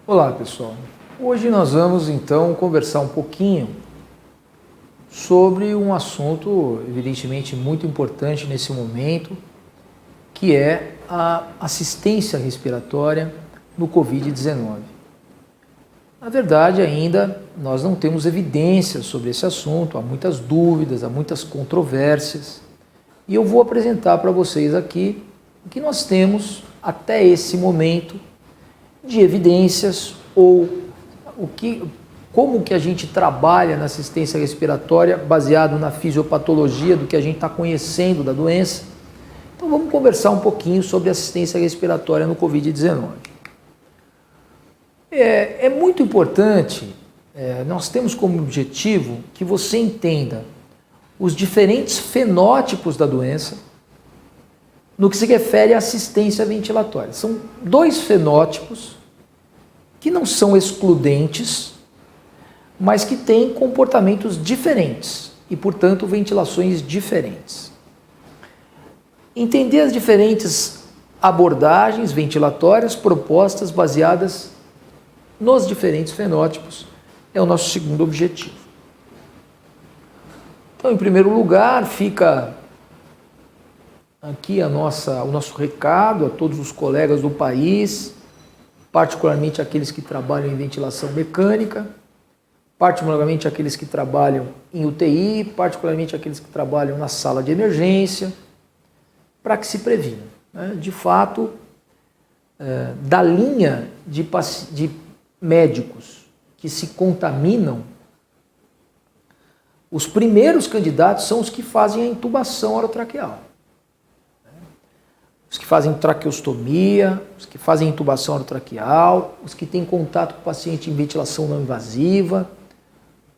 Olá pessoal, hoje nós vamos então conversar um pouquinho sobre um assunto evidentemente muito importante nesse momento, que é a assistência respiratória no Covid-19. Na verdade ainda nós não temos evidências sobre esse assunto, há muitas dúvidas, há muitas controvérsias e eu vou apresentar para vocês aqui o que nós temos até esse momento de evidências ou como que a gente trabalha na assistência respiratória baseado na fisiopatologia do que a gente está conhecendo da doença. Então vamos conversar um pouquinho sobre assistência respiratória no Covid-19. É muito importante, nós temos como objetivo que você entenda os diferentes fenótipos da doença no que se refere à assistência ventilatória. São dois fenótipos que não são excludentes, mas que têm comportamentos diferentes e, portanto, ventilações diferentes. Entender as diferentes abordagens ventilatórias propostas baseadas nos diferentes fenótipos é o nosso segundo objetivo. Então, em primeiro lugar, fica aqui o nosso recado a todos os colegas do país, particularmente aqueles que trabalham em ventilação mecânica, particularmente aqueles que trabalham em UTI, particularmente aqueles que trabalham na sala de emergência, para que se previnam. De fato, da linha de médicos que se contaminam, os primeiros candidatos são os que fazem a intubação orotraqueal. Os que fazem traqueostomia, os que fazem intubação orotraqueal, os que têm contato com o paciente em ventilação não invasiva,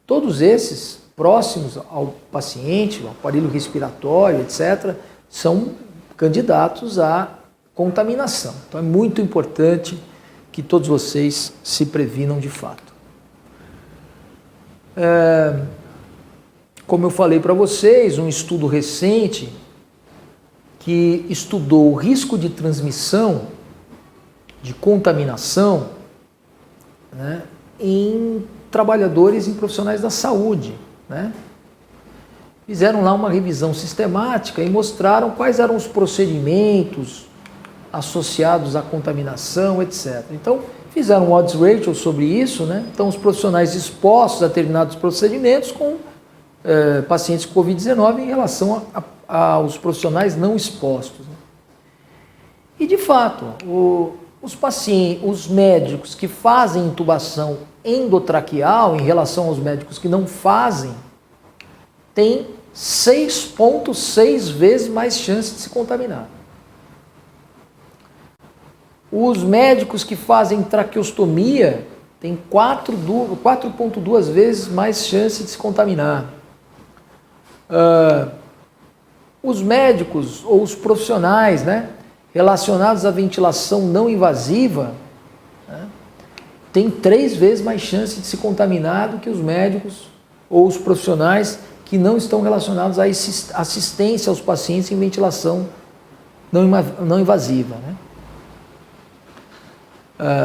todos esses próximos ao paciente, ao aparelho respiratório, etc., são candidatos à contaminação. Então é muito importante que todos vocês se previnam de fato. Como eu falei para vocês, um estudo recente que estudou o risco de transmissão, de contaminação, em trabalhadores, em profissionais da saúde. Fizeram lá uma revisão sistemática e mostraram quais eram os procedimentos associados à contaminação, etc. Então, fizeram um odds ratio sobre isso, Então, os profissionais expostos a determinados procedimentos com pacientes com Covid-19 em relação aos profissionais não expostos. E, de fato, os médicos que fazem intubação endotraqueal em relação aos médicos que não fazem, têm 6,6 vezes mais chance de se contaminar. Os médicos que fazem traqueostomia têm 4,2 vezes mais chance de se contaminar. Os médicos ou os profissionais relacionados à ventilação não invasiva têm 3 vezes mais chance de se contaminar do que os médicos ou os profissionais que não estão relacionados à assistência aos pacientes em ventilação não invasiva.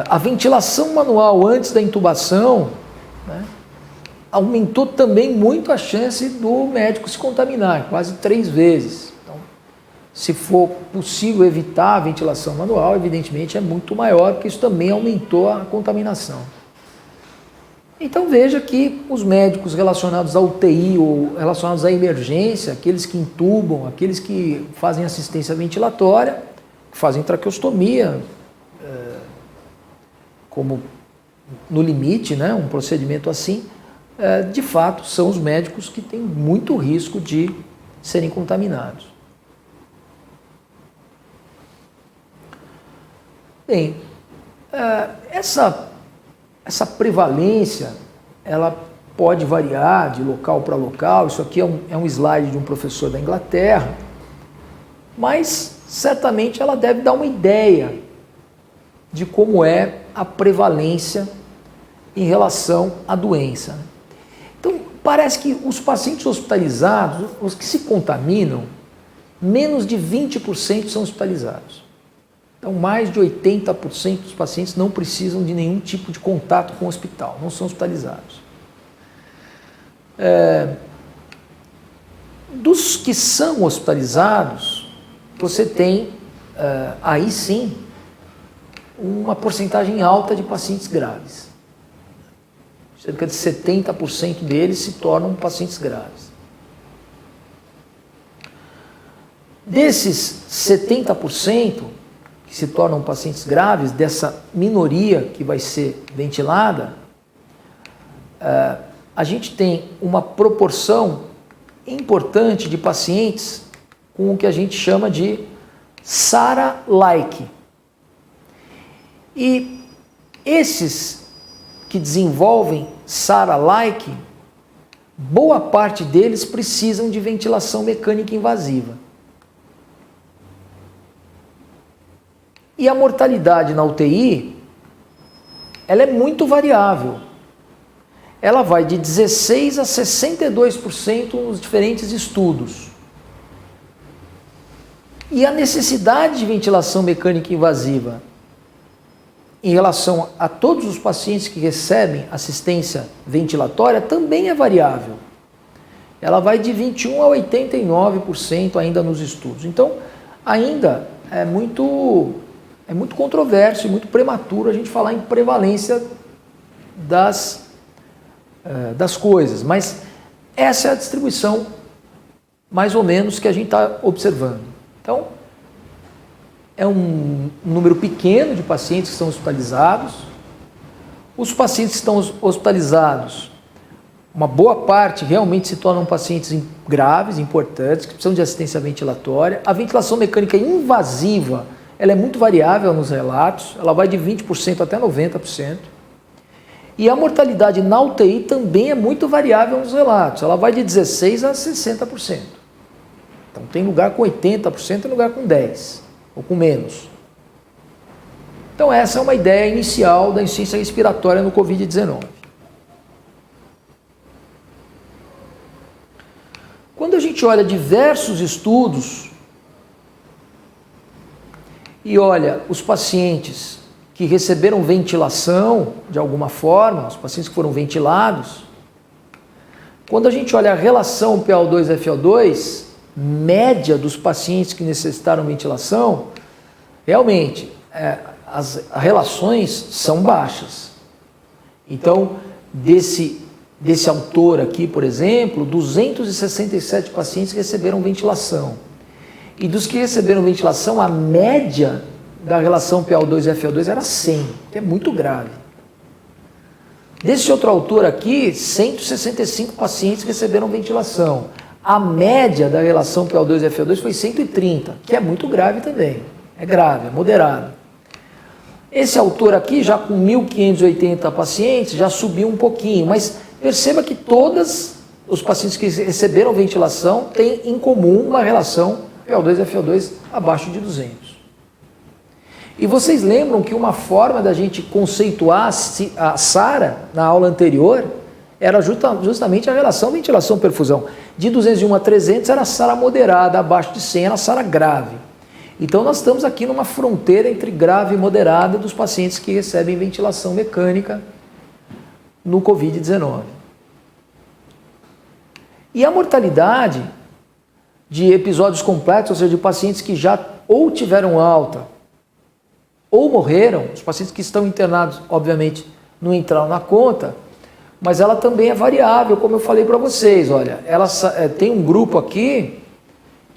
A ventilação manual antes da intubação aumentou também muito a chance do médico se contaminar, quase 3 vezes. Então, se for possível evitar a ventilação manual, evidentemente é muito maior, porque isso também aumentou a contaminação. Então veja que os médicos relacionados à UTI ou relacionados à emergência, aqueles que intubam, aqueles que fazem assistência ventilatória, que fazem traqueostomia, como no limite, um procedimento assim, de fato são os médicos que têm muito risco de serem contaminados. Bem, essa prevalência, ela pode variar de local para local. Isso aqui é um slide de um professor da Inglaterra, mas certamente ela deve dar uma ideia de como é a prevalência em relação à doença. Então, parece que os pacientes hospitalizados, os que se contaminam, menos de 20% são hospitalizados. Então, mais de 80% dos pacientes não precisam de nenhum tipo de contato com o hospital, não são hospitalizados. Dos que são hospitalizados, você tem, aí sim, uma porcentagem alta de pacientes graves. Cerca de 70% deles se tornam pacientes graves. Desses 70% que se tornam pacientes graves, dessa minoria que vai ser ventilada, a gente tem uma proporção importante de pacientes com o que a gente chama de SARA-like. E esses que desenvolvem SARA-like, boa parte deles precisam de ventilação mecânica invasiva. E a mortalidade na UTI, ela é muito variável. Ela vai de 16% a 62% nos diferentes estudos. E a necessidade de ventilação mecânica invasiva em relação a todos os pacientes que recebem assistência ventilatória também é variável. Ela vai de 21% a 89% ainda nos estudos. Então, ainda é muito controverso e muito prematuro a gente falar em prevalência das coisas, mas essa é a distribuição mais ou menos que a gente está observando. Então, é um número pequeno de pacientes que estão hospitalizados. Os pacientes que estão hospitalizados, uma boa parte realmente se tornam pacientes graves, importantes, que precisam de assistência ventilatória. A ventilação mecânica invasiva, ela é muito variável nos relatos, ela vai de 20% até 90%. E a mortalidade na UTI também é muito variável nos relatos, ela vai de 16% a 60%. Então tem lugar com 80% e lugar com 10%, ou com menos. Então essa é uma ideia inicial da insuficiência respiratória no Covid-19. Quando a gente olha diversos estudos, e olha os pacientes que receberam ventilação de alguma forma, os pacientes que foram ventilados, quando a gente olha a relação PaO2-FaO2, média dos pacientes que necessitaram ventilação, realmente as relações são baixas. Então, desse autor aqui, por exemplo, 267 pacientes receberam ventilação. E dos que receberam ventilação, a média da relação PaO2-FaO2 era 100, que é muito grave. Desse outro autor aqui, 165 pacientes receberam ventilação. A média da relação PaO2-FaO2 foi 130, que é muito grave também. É grave, é moderado. Esse autor aqui, já com 1.580 pacientes, já subiu um pouquinho, mas perceba que todos os pacientes que receberam ventilação têm em comum uma relação PaO2-FaO2 abaixo de 200. E vocês lembram que uma forma da gente conceituar a SARA na aula anterior era justamente a relação ventilação-perfusão. De 201 a 300 era a SARA moderada, abaixo de 100 era a SARA grave. Então nós estamos aqui numa fronteira entre grave e moderada dos pacientes que recebem ventilação mecânica no Covid-19. E a mortalidade de episódios complexos, ou seja, de pacientes que já ou tiveram alta ou morreram, os pacientes que estão internados, obviamente, não entraram na conta, mas ela também é variável, como eu falei para vocês. Olha, tem um grupo aqui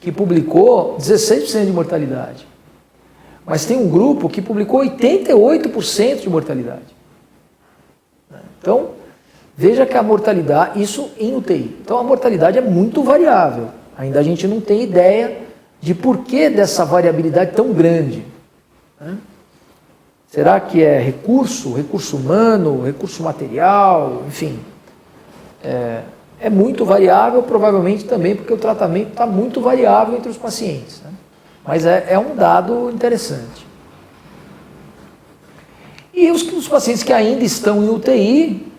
que publicou 16% de mortalidade, mas tem um grupo que publicou 88% de mortalidade. Então, veja que a mortalidade, isso em UTI, então a mortalidade é muito variável. Ainda a gente não tem ideia de porquê dessa variabilidade tão grande. Será que é recurso humano, recurso material, enfim. É muito variável, provavelmente também porque o tratamento está muito variável entre os pacientes. Mas é um dado interessante. E os pacientes que ainda estão em UTI,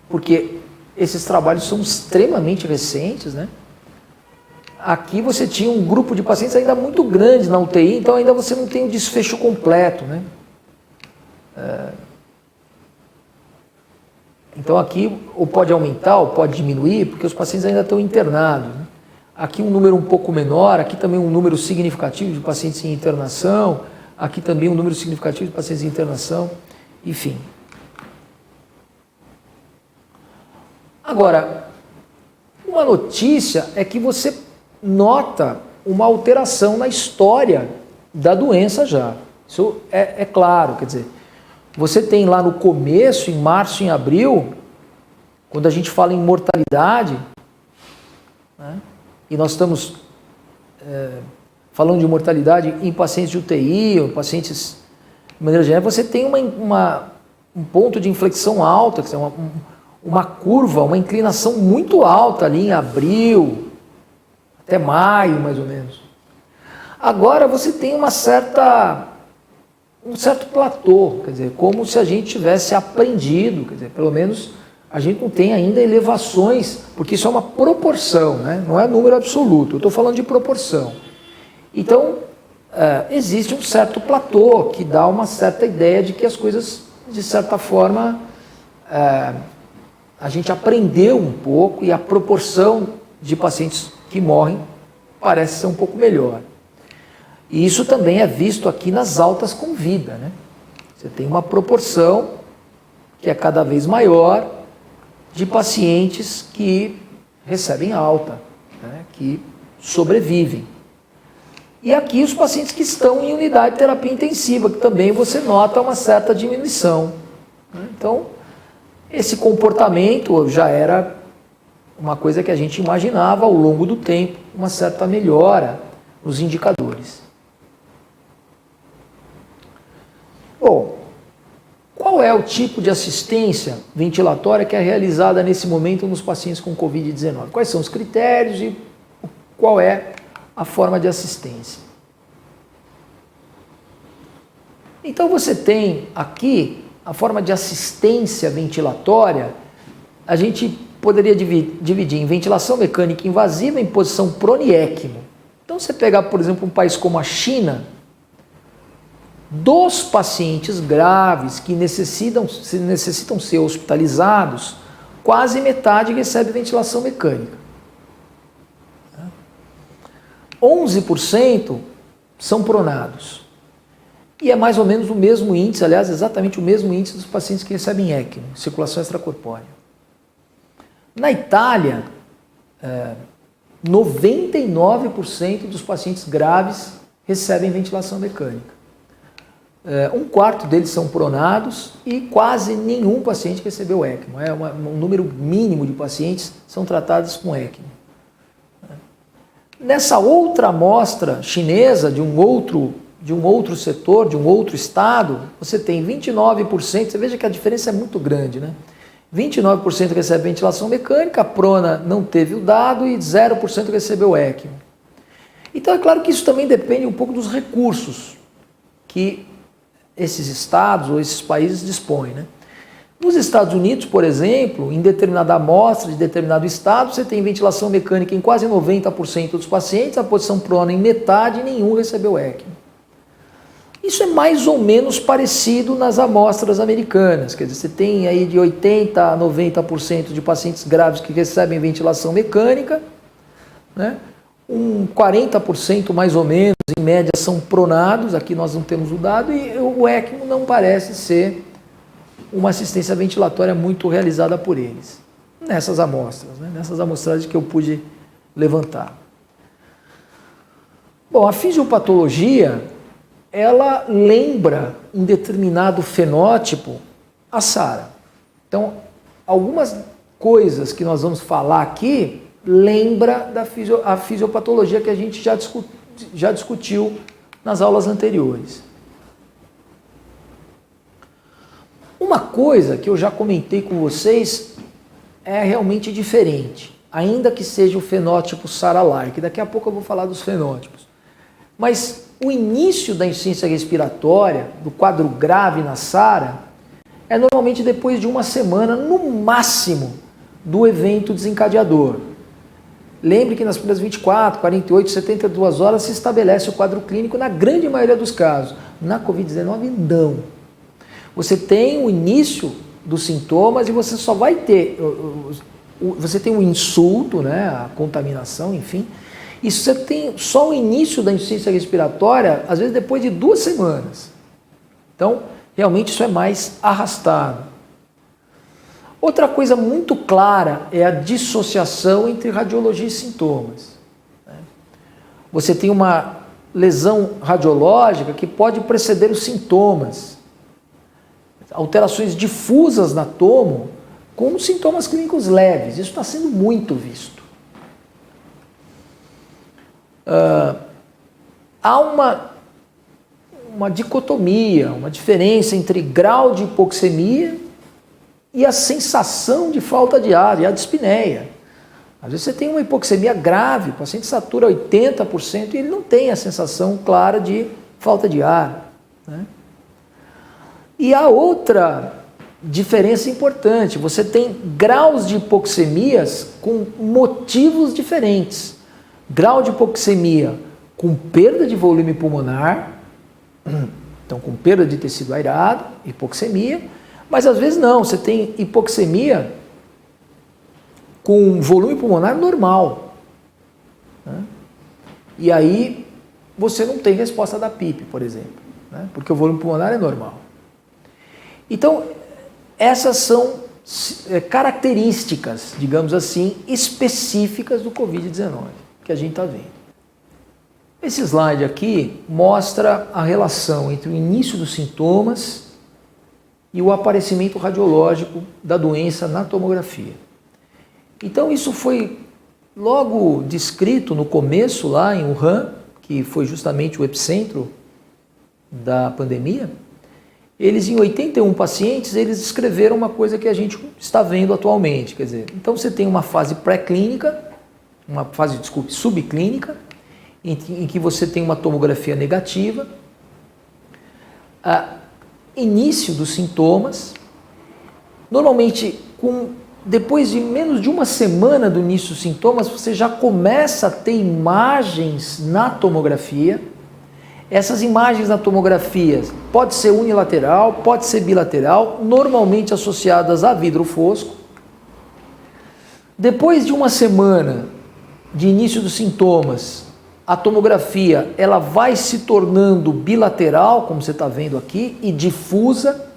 porque esses trabalhos são extremamente recentes, né? aqui você tinha um grupo de pacientes ainda muito grande na UTI, então ainda você não tem o desfecho completo, né? Então aqui ou pode aumentar ou pode diminuir, porque os pacientes ainda estão internados, né? Aqui um número um pouco menor, aqui também um número significativo de pacientes em internação, aqui também um número significativo de pacientes em internação, enfim. Agora, uma notícia é que você nota uma alteração na história da doença já. Isso é claro, quer dizer, você tem lá no começo, em março e em abril, quando a gente fala em mortalidade, né, e nós estamos falando de mortalidade em pacientes de UTI, ou pacientes de maneira geral, você tem um ponto de inflexão alta, quer dizer, uma curva, uma inclinação muito alta ali em abril, até maio mais ou menos. Agora você tem um certo platô, quer dizer, como se a gente tivesse aprendido, quer dizer, pelo menos a gente não tem ainda elevações, porque isso é uma proporção, né? Não é número absoluto, eu estou falando de proporção. Então, existe um certo platô que dá uma certa ideia de que as coisas, de certa forma, a gente aprendeu um pouco e a proporção de pacientes que morrem parece ser um pouco melhor. E isso também é visto aqui nas altas com vida, né? Você tem uma proporção que é cada vez maior de pacientes que recebem alta, né? Que sobrevivem. E aqui os pacientes que estão em unidade de terapia intensiva, que também você nota uma certa diminuição, né? Então, esse comportamento já era uma coisa que a gente imaginava ao longo do tempo, uma certa melhora nos indicadores. Bom, qual é o tipo de assistência ventilatória que é realizada nesse momento nos pacientes com Covid-19? Quais são os critérios e qual é a forma de assistência? Então você tem aqui a forma de assistência ventilatória, a gente poderia dividir em ventilação mecânica invasiva em posição prone-ECMO. Então você pegar, por exemplo, um país como a China, dos pacientes graves que necessitam ser hospitalizados, quase metade recebe ventilação mecânica. 11% são pronados. E é mais ou menos o mesmo índice, aliás, exatamente o mesmo índice dos pacientes que recebem ECMO, circulação extracorpórea. Na Itália, 99% dos pacientes graves recebem ventilação mecânica. Um quarto deles são pronados e quase nenhum paciente recebeu ECMO. Um número mínimo de pacientes são tratados com ECMO. Nessa outra amostra chinesa, de um outro setor, de um outro estado, você tem 29%, você veja que a diferença é muito grande, né? 29% recebe ventilação mecânica, a prona não teve o dado e 0% recebeu ECMO. Então é claro que isso também depende um pouco dos recursos que esses estados ou esses países dispõem, né? Nos Estados Unidos, por exemplo, em determinada amostra de determinado estado, você tem ventilação mecânica em quase 90% dos pacientes, a posição prona em metade e nenhum recebeu ECMO. Isso é mais ou menos parecido nas amostras americanas, quer dizer, você tem aí de 80% a 90% de pacientes graves que recebem ventilação mecânica, né? 40% mais ou menos, em média, são pronados, aqui nós não temos o dado, e o ECMO não parece ser uma assistência ventilatória muito realizada por eles, nessas amostras, né? Nessas amostragens que eu pude levantar. Bom, a fisiopatologia, ela lembra um determinado fenótipo a SARA. Então, algumas coisas que nós vamos falar aqui lembra a fisiopatologia que a gente já discutiu nas aulas anteriores. Uma coisa que eu já comentei com vocês é realmente diferente, ainda que seja o fenótipo SARA-like. Daqui a pouco eu vou falar dos fenótipos. Mas o início da insuficiência respiratória, do quadro grave na SARA, é normalmente depois de uma semana, no máximo, do evento desencadeador. lembre que nas primeiras 24, 48, 72 horas se estabelece o quadro clínico na grande maioria dos casos. Na Covid-19, não. Você tem o início dos sintomas e você só vai ter, você tem um insulto, né, a contaminação, enfim, e você tem só o início da insuficiência respiratória, às vezes depois de 2 semanas. Então, realmente isso é mais arrastado. Outra coisa muito clara é a dissociação entre radiologia e sintomas. Você tem uma lesão radiológica que pode preceder os sintomas. Alterações difusas na tomo com sintomas clínicos leves. Isso está sendo muito visto. Há uma dicotomia, uma diferença entre grau de hipoxemia e a sensação de falta de ar, e a dispneia. Às vezes você tem uma hipoxemia grave, o paciente satura 80% e ele não tem a sensação clara de falta de ar, né? E há outra diferença importante, você tem graus de hipoxemias com motivos diferentes. Grau de hipoxemia com perda de volume pulmonar, então com perda de tecido aerado, hipoxemia, mas às vezes não, você tem hipoxemia com volume pulmonar normal, né? E aí você não tem resposta da PIP, por exemplo, né? Porque o volume pulmonar é normal. Então, essas são características, digamos assim, específicas do Covid-19 que a gente está vendo. Esse slide aqui mostra a relação entre o início dos sintomas e o aparecimento radiológico da doença na tomografia. Então isso foi logo descrito no começo lá em Wuhan, que foi justamente o epicentro da pandemia. Eles, em 81 pacientes, eles descreveram uma coisa que a gente está vendo atualmente. Quer dizer, então você tem uma fase pré-clínica, uma fase, subclínica, em que você tem uma tomografia negativa, início dos sintomas, normalmente depois de menos de uma semana do início dos sintomas, você já começa a ter imagens na tomografia. Essas imagens na tomografia pode ser unilateral, pode ser bilateral, normalmente associadas a vidro fosco. Depois de uma semana de início dos sintomas, a tomografia ela vai se tornando bilateral, como você está vendo aqui, e difusa,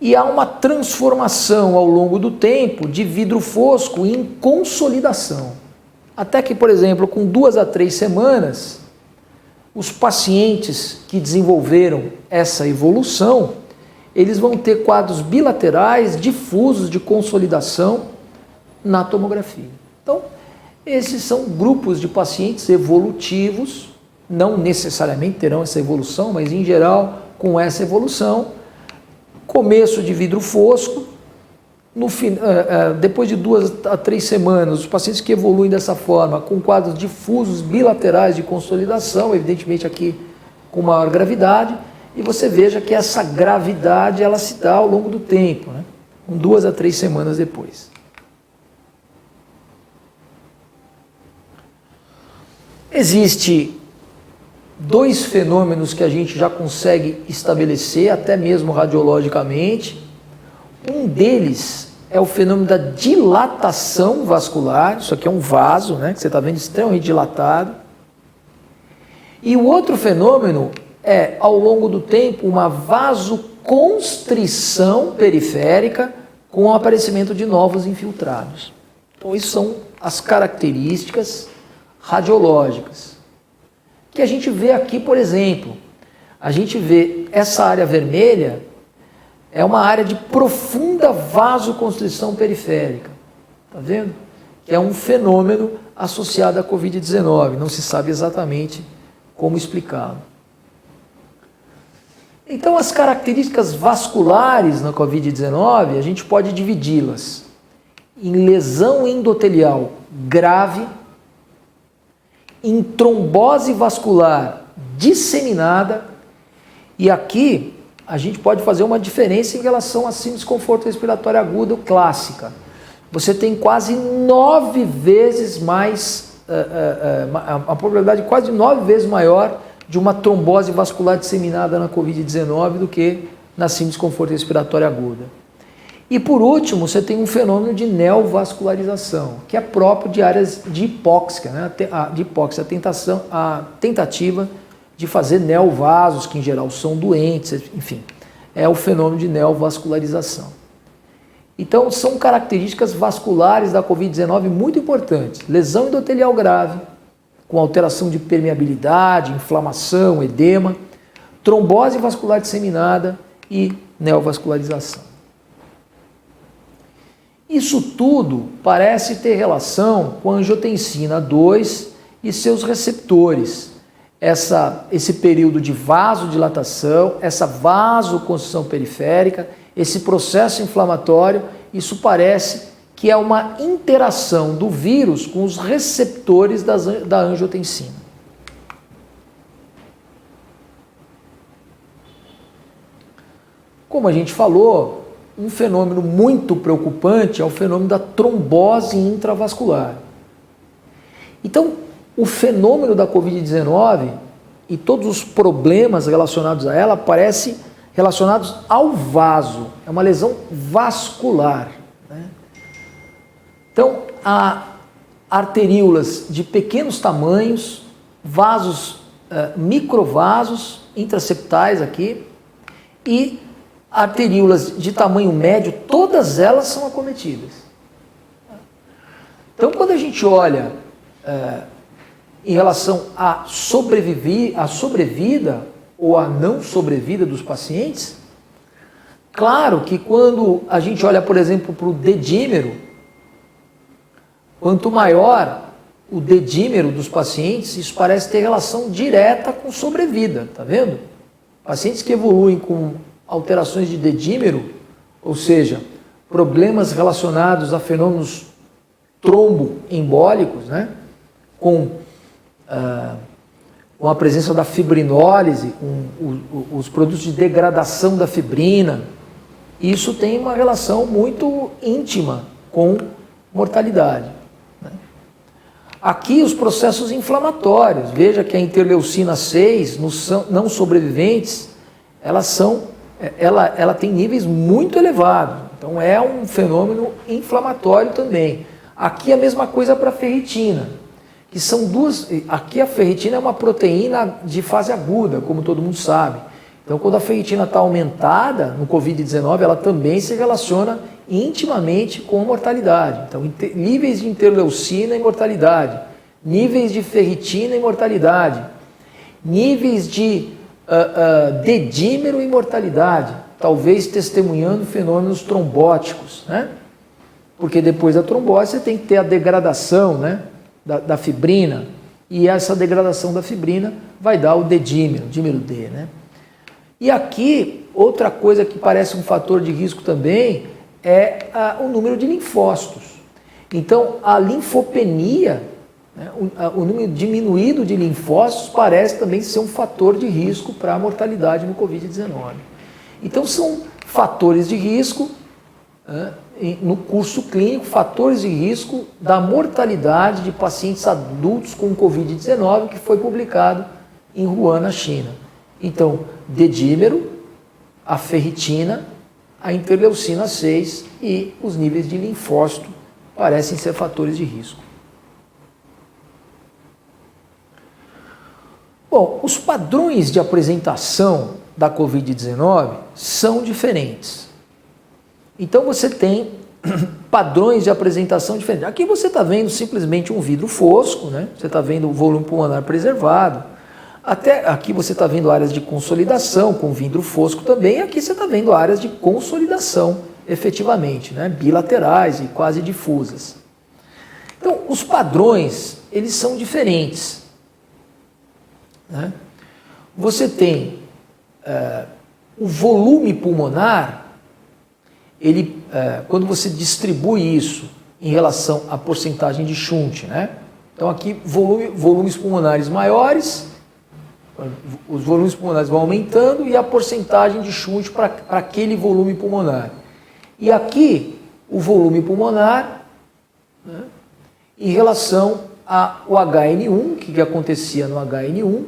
e há uma transformação ao longo do tempo de vidro fosco em consolidação. Até que, por exemplo, com 2 a 3 semanas, os pacientes que desenvolveram essa evolução, eles vão ter quadros bilaterais difusos de consolidação na tomografia. Então, esses são grupos de pacientes evolutivos, não necessariamente terão essa evolução, mas em geral com essa evolução, começo de vidro fosco, depois de 2 a 3 semanas, os pacientes que evoluem dessa forma, com quadros difusos bilaterais de consolidação, evidentemente aqui com maior gravidade, e você veja que essa gravidade ela se dá ao longo do tempo, né? Com 2 a 3 semanas depois. Existem 2 fenômenos que a gente já consegue estabelecer, até mesmo radiologicamente. Um deles é o fenômeno da dilatação vascular. Isso aqui é um vaso, né, que você está vendo extremamente dilatado. E o outro fenômeno é, ao longo do tempo, uma vasoconstrição periférica com o aparecimento de novos infiltrados. Então, isso são as características radiológicas que a gente vê aqui, por exemplo. A gente vê essa área vermelha é uma área de profunda vasoconstrição periférica. Está vendo? Que é um fenômeno associado à Covid-19. Não se sabe exatamente como explicá-lo. Então, as características vasculares na Covid-19, a gente pode dividi-las em lesão endotelial grave, em trombose vascular disseminada, e aqui a gente pode fazer uma diferença em relação à síndrome de desconforto respiratório agudo clássica. você tem quase 9 vezes mais, a probabilidade quase 9 vezes maior de uma trombose vascular disseminada na Covid-19 do que na síndrome de desconforto respiratório aguda. E por último, você tem um fenômeno de neovascularização, que é próprio de áreas de hipóxia, né? A tentativa de fazer neovasos, que em geral são doentes, enfim, é o fenômeno de neovascularização. Então, são características vasculares da Covid-19 muito importantes. Lesão endotelial grave, com alteração de permeabilidade, inflamação, edema, trombose vascular disseminada e neovascularização. Isso tudo parece ter relação com a angiotensina 2 e seus receptores. Esse período de vasodilatação, essa vasoconstrição periférica, esse processo inflamatório, isso parece que é uma interação do vírus com os receptores da angiotensina. Como a gente falou, um fenômeno muito preocupante é o fenômeno da trombose intravascular. Então, o fenômeno da Covid-19 e todos os problemas relacionados a ela parecem relacionados ao vaso. É uma lesão vascular, né? Então, há arteríolas de pequenos tamanhos, vasos, microvasos intraceptais aqui e arteríolas de tamanho médio, todas elas são acometidas. Então, quando a gente olha em relação à sobrevida ou à não sobrevida dos pacientes, claro que quando a gente olha, por exemplo, para o dedímero, quanto maior o dedímero dos pacientes, isso parece ter relação direta com sobrevida, tá vendo? Pacientes que evoluem com alterações de dedímero, ou seja, problemas relacionados a fenômenos tromboembólicos, né? Com a presença da fibrinólise, com os produtos de degradação da fibrina, isso tem uma relação muito íntima com mortalidade, né? Aqui os processos inflamatórios, veja que a interleucina 6, nos não sobreviventes, ela tem níveis muito elevados, então é um fenômeno inflamatório também. Aqui a mesma coisa para a ferritina, que são duas. Aqui a ferritina é uma proteína de fase aguda, como todo mundo sabe. Então, quando a ferritina está aumentada no Covid-19, ela também se relaciona intimamente com a mortalidade. Então, níveis de interleucina e mortalidade, níveis de ferritina e mortalidade, níveis de dedímero e mortalidade, talvez testemunhando fenômenos trombóticos, né? Porque depois da trombose você tem que ter a degradação, né, da fibrina, e essa degradação da fibrina vai dar o dedímero, dímero D, né? E aqui, outra coisa que parece um fator de risco também é o número de linfócitos. Então, a linfopenia, né, o número diminuído de linfócitos parece também ser um fator de risco para a mortalidade no Covid-19. Então, são fatores de risco, no curso clínico, fatores de risco da mortalidade de pacientes adultos com Covid-19, que foi publicado em Wuhan, na China. Então, dedímero, a ferritina, a interleucina 6 e os níveis de linfócito parecem ser fatores de risco. Bom, os padrões de apresentação da Covid-19 são diferentes. Então você tem padrões de apresentação diferentes. Aqui você está vendo simplesmente um vidro fosco, né? Você está vendo o volume pulmonar preservado. Até aqui você está vendo áreas de consolidação com vidro fosco também. Aqui você está vendo áreas de consolidação, efetivamente, né? Bilaterais e quase difusas. Então, os padrões, eles são diferentes, né? Você tem o volume pulmonar, ele, quando você distribui isso em relação à porcentagem de shunt, né? Então aqui volumes pulmonares maiores, os volumes pulmonares vão aumentando e a porcentagem de shunt para aquele volume pulmonar. E aqui o volume pulmonar né, em relação ao HN1, o que acontecia no HN1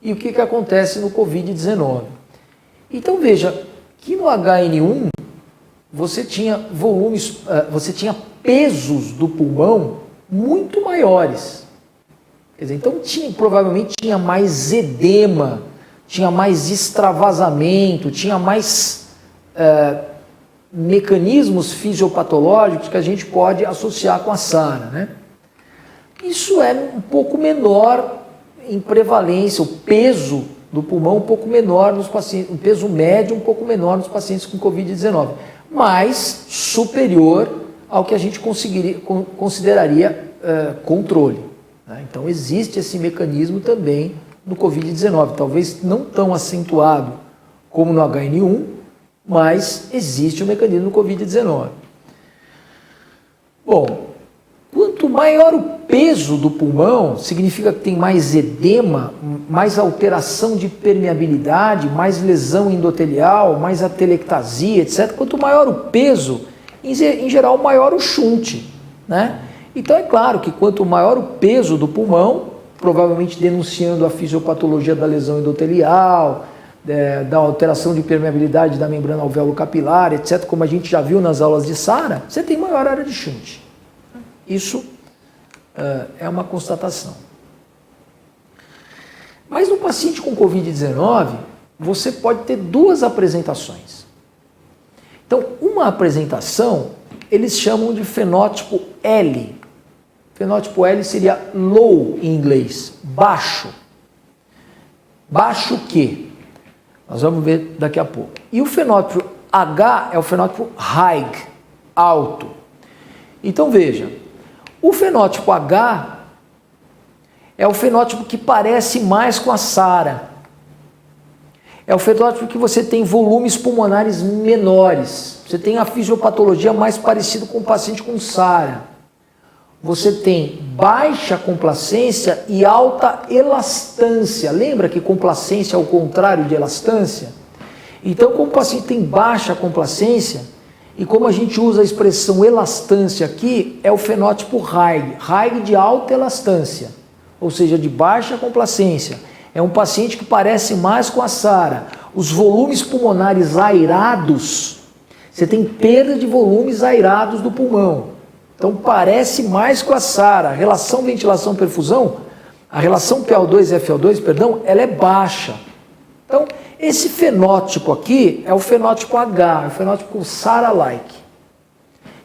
e o que acontece no Covid-19. Então veja que no HN1 você tinha volumes, você tinha pesos do pulmão muito maiores. Quer dizer, então provavelmente tinha mais edema, tinha mais extravasamento, tinha mais mecanismos fisiopatológicos que a gente pode associar com a SARA, né? Isso é um pouco menor em prevalência, o peso do pulmão um pouco menor nos pacientes, o peso médio um pouco menor nos pacientes com Covid-19, mas superior ao que a gente consideraria controle, né? Então existe esse mecanismo também no Covid-19, talvez não tão acentuado como no HN1, mas existe o mecanismo no Covid-19. Bom, quanto maior o peso do pulmão, significa que tem mais edema, mais alteração de permeabilidade, mais lesão endotelial, mais atelectasia, etc. Quanto maior o peso, em geral, maior o shunt, né? Então é claro que quanto maior o peso do pulmão, provavelmente denunciando a fisiopatologia da lesão endotelial, da alteração de permeabilidade da membrana alvéolo-capilar, etc., como a gente já viu nas aulas de SARA, você tem maior área de shunt. Isso é uma constatação. Mas no paciente com Covid-19, você pode ter duas apresentações. Então, uma apresentação, eles chamam de fenótipo L. Fenótipo L seria low em inglês, baixo. Baixo que? Nós vamos ver daqui a pouco. E o fenótipo H é o fenótipo high, alto. Então veja, o fenótipo H é o fenótipo que parece mais com a SARA. É o fenótipo que você tem volumes pulmonares menores. Você tem a fisiopatologia mais parecida com o paciente com SARA. Você tem baixa complacência e alta elastância. Lembra que complacência é o contrário de elastância? Então, como o paciente tem baixa complacência, e como a gente usa a expressão elastância aqui, é o fenótipo high. High de alta elastância, ou seja, de baixa complacência. É um paciente que parece mais com a SARA. Os volumes pulmonares aerados, você tem perda de volumes aerados do pulmão. Então parece mais com a SARA. A relação ventilação-perfusão, a relação PO2-FO2, perdão, ela é baixa. Então esse fenótipo aqui é o fenótipo H, é o fenótipo SARA-like.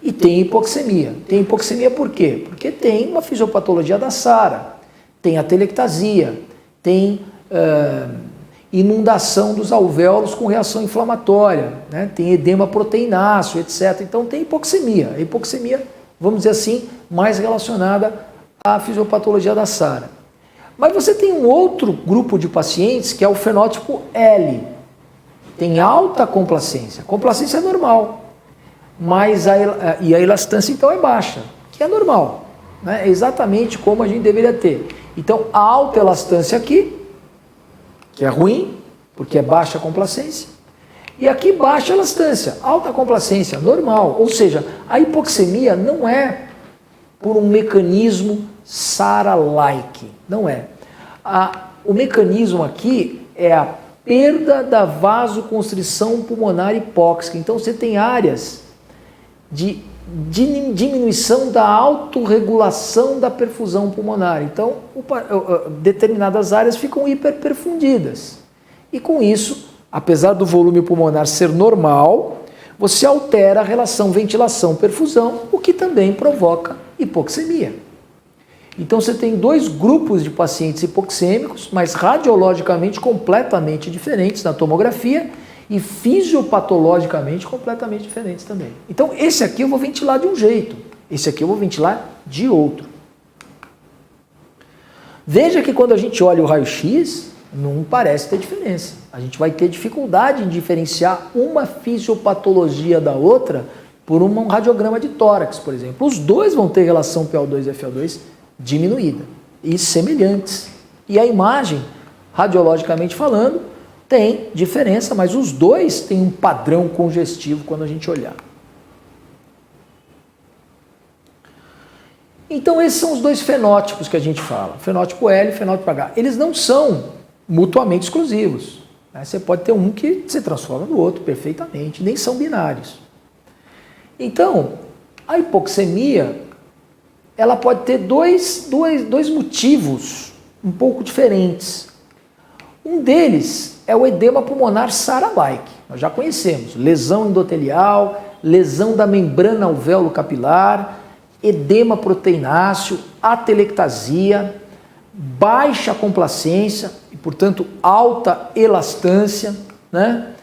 E tem hipoxemia. Tem hipoxemia por quê? Porque tem uma fisiopatologia da SARA, tem atelectasia, tem inundação dos alvéolos com reação inflamatória, né? Tem edema proteináceo, etc. Então tem hipoxemia. A hipoxemia, vamos dizer assim, mais relacionada à fisiopatologia da SARA. Mas você tem um outro grupo de pacientes que é o fenótipo L. Tem alta complacência. Complacência é normal, mas a elastância então é baixa, que é normal, né? É exatamente como a gente deveria ter. Então a alta elastância aqui, que é ruim, porque é baixa complacência, e aqui baixa elastância, alta complacência, normal. Ou seja, a hipoxemia não é por um mecanismo SARA-like, não é. O mecanismo aqui é a perda da vasoconstrição pulmonar hipóxica. Então você tem áreas de diminuição da autorregulação da perfusão pulmonar. Então determinadas áreas ficam hiperperfundidas. E com isso, apesar do volume pulmonar ser normal, você altera a relação ventilação-perfusão, o que também provoca hipoxemia. Então você tem dois grupos de pacientes hipoxêmicos, mas radiologicamente completamente diferentes na tomografia e fisiopatologicamente completamente diferentes também. Então esse aqui eu vou ventilar de um jeito, esse aqui eu vou ventilar de outro. Veja que quando a gente olha o raio-x, não parece ter diferença. A gente vai ter dificuldade em diferenciar uma fisiopatologia da outra por um radiograma de tórax, por exemplo. Os dois vão ter relação PO2-FO2 diminuída e semelhantes. E a imagem, radiologicamente falando, tem diferença, mas os dois têm um padrão congestivo quando a gente olhar. Então esses são os dois fenótipos que a gente fala, fenótipo L e fenótipo H. Eles não são mutuamente exclusivos. Você pode ter um que se transforma no outro perfeitamente, nem são binários. Então, a hipoxemia, ela pode ter dois motivos um pouco diferentes. Um deles é o edema pulmonar SARA-like. Nós já conhecemos, lesão endotelial, lesão da membrana alvéolo capilar, edema proteináceo, atelectasia, baixa complacência e, portanto, alta elastância, né?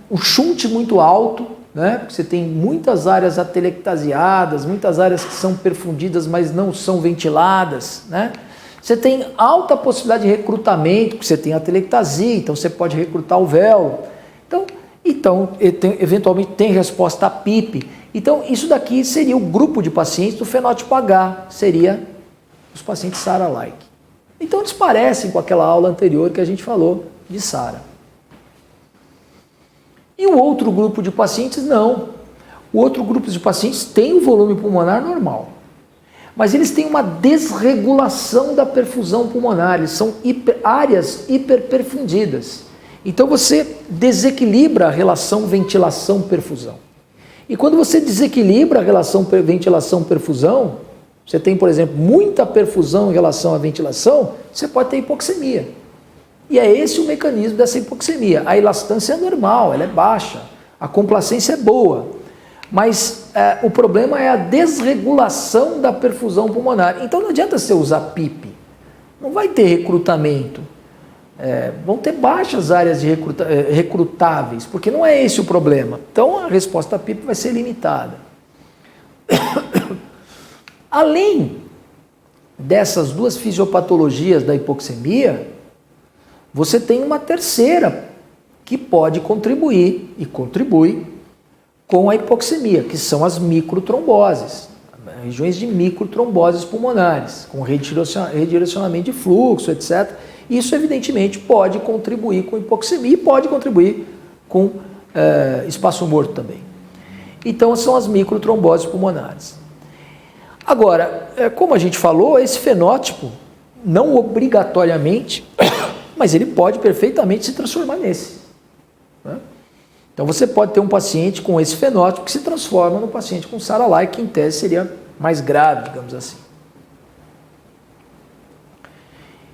O shunt muito alto, né? Porque você tem muitas áreas atelectasiadas, muitas áreas que são perfundidas, mas não são ventiladas, né? Você tem alta possibilidade de recrutamento, porque você tem atelectasia, então você pode recrutar o véolo. Então eventualmente tem resposta a PIP. Então, isso daqui seria o grupo de pacientes do fenótipo H, seria os pacientes SARA-like. Então, eles parecem com aquela aula anterior que a gente falou de SARA. E o outro grupo de pacientes, não. O outro grupo de pacientes tem o volume pulmonar normal, mas eles têm uma desregulação da perfusão pulmonar, eles são áreas hiperperfundidas. Então, você desequilibra a relação ventilação-perfusão. E quando você desequilibra a relação ventilação-perfusão, você tem, por exemplo, muita perfusão em relação à ventilação, você pode ter hipoxemia. E é esse o mecanismo dessa hipoxemia. A elastância é normal, ela é baixa, a complacência é boa, mas o problema é a desregulação da perfusão pulmonar. Então não adianta você usar PIP, não vai ter recrutamento. Vão ter baixas áreas de recrutáveis, porque não é esse o problema. Então a resposta PIP vai ser limitada. Além dessas duas fisiopatologias da hipoxemia, você tem uma terceira que pode contribuir e contribui com a hipoxemia, que são as microtromboses, regiões de microtromboses pulmonares, com redirecionamento de fluxo, etc. Isso, evidentemente, pode contribuir com hipoxemia e pode contribuir com espaço morto também. Então, são as microtromboses pulmonares. Agora, como a gente falou, esse fenótipo, não obrigatoriamente, mas ele pode perfeitamente se transformar nesse, né? Então, você pode ter um paciente com esse fenótipo que se transforma no paciente com SARA-like, que em tese seria mais grave, digamos assim.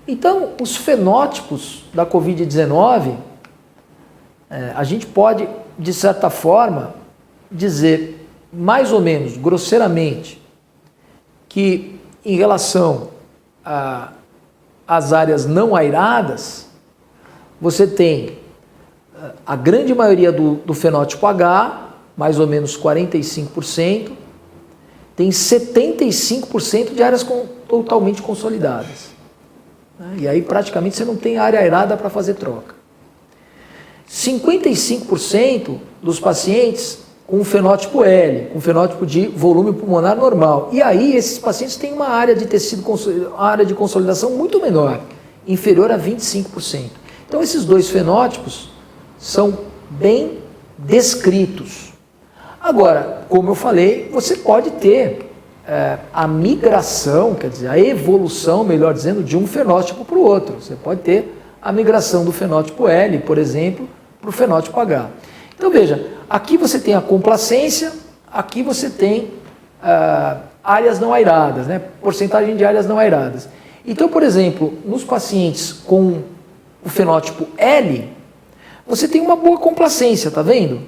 Então, os fenótipos da Covid-19, a gente pode, de certa forma, dizer, mais ou menos, grosseiramente, que em relação às áreas não airadas, você tem a grande maioria do fenótipo H, mais ou menos 45%, tem 75% de áreas totalmente consolidadas. E aí praticamente você não tem área airada para fazer troca. 55% dos pacientes com fenótipo L, com fenótipo de volume pulmonar normal. E aí esses pacientes têm uma área de tecido, área de consolidação muito menor, inferior a 25%. Então esses dois fenótipos são bem descritos. Agora, como eu falei, você pode ter a migração, quer dizer, a evolução, melhor dizendo, de um fenótipo para o outro. Você pode ter a migração do fenótipo L, por exemplo, para o fenótipo H. Então veja, aqui você tem a complacência, aqui você tem áreas não airadas, né? Porcentagem de áreas não airadas. Então, por exemplo, nos pacientes com o fenótipo L, você tem uma boa complacência, tá vendo?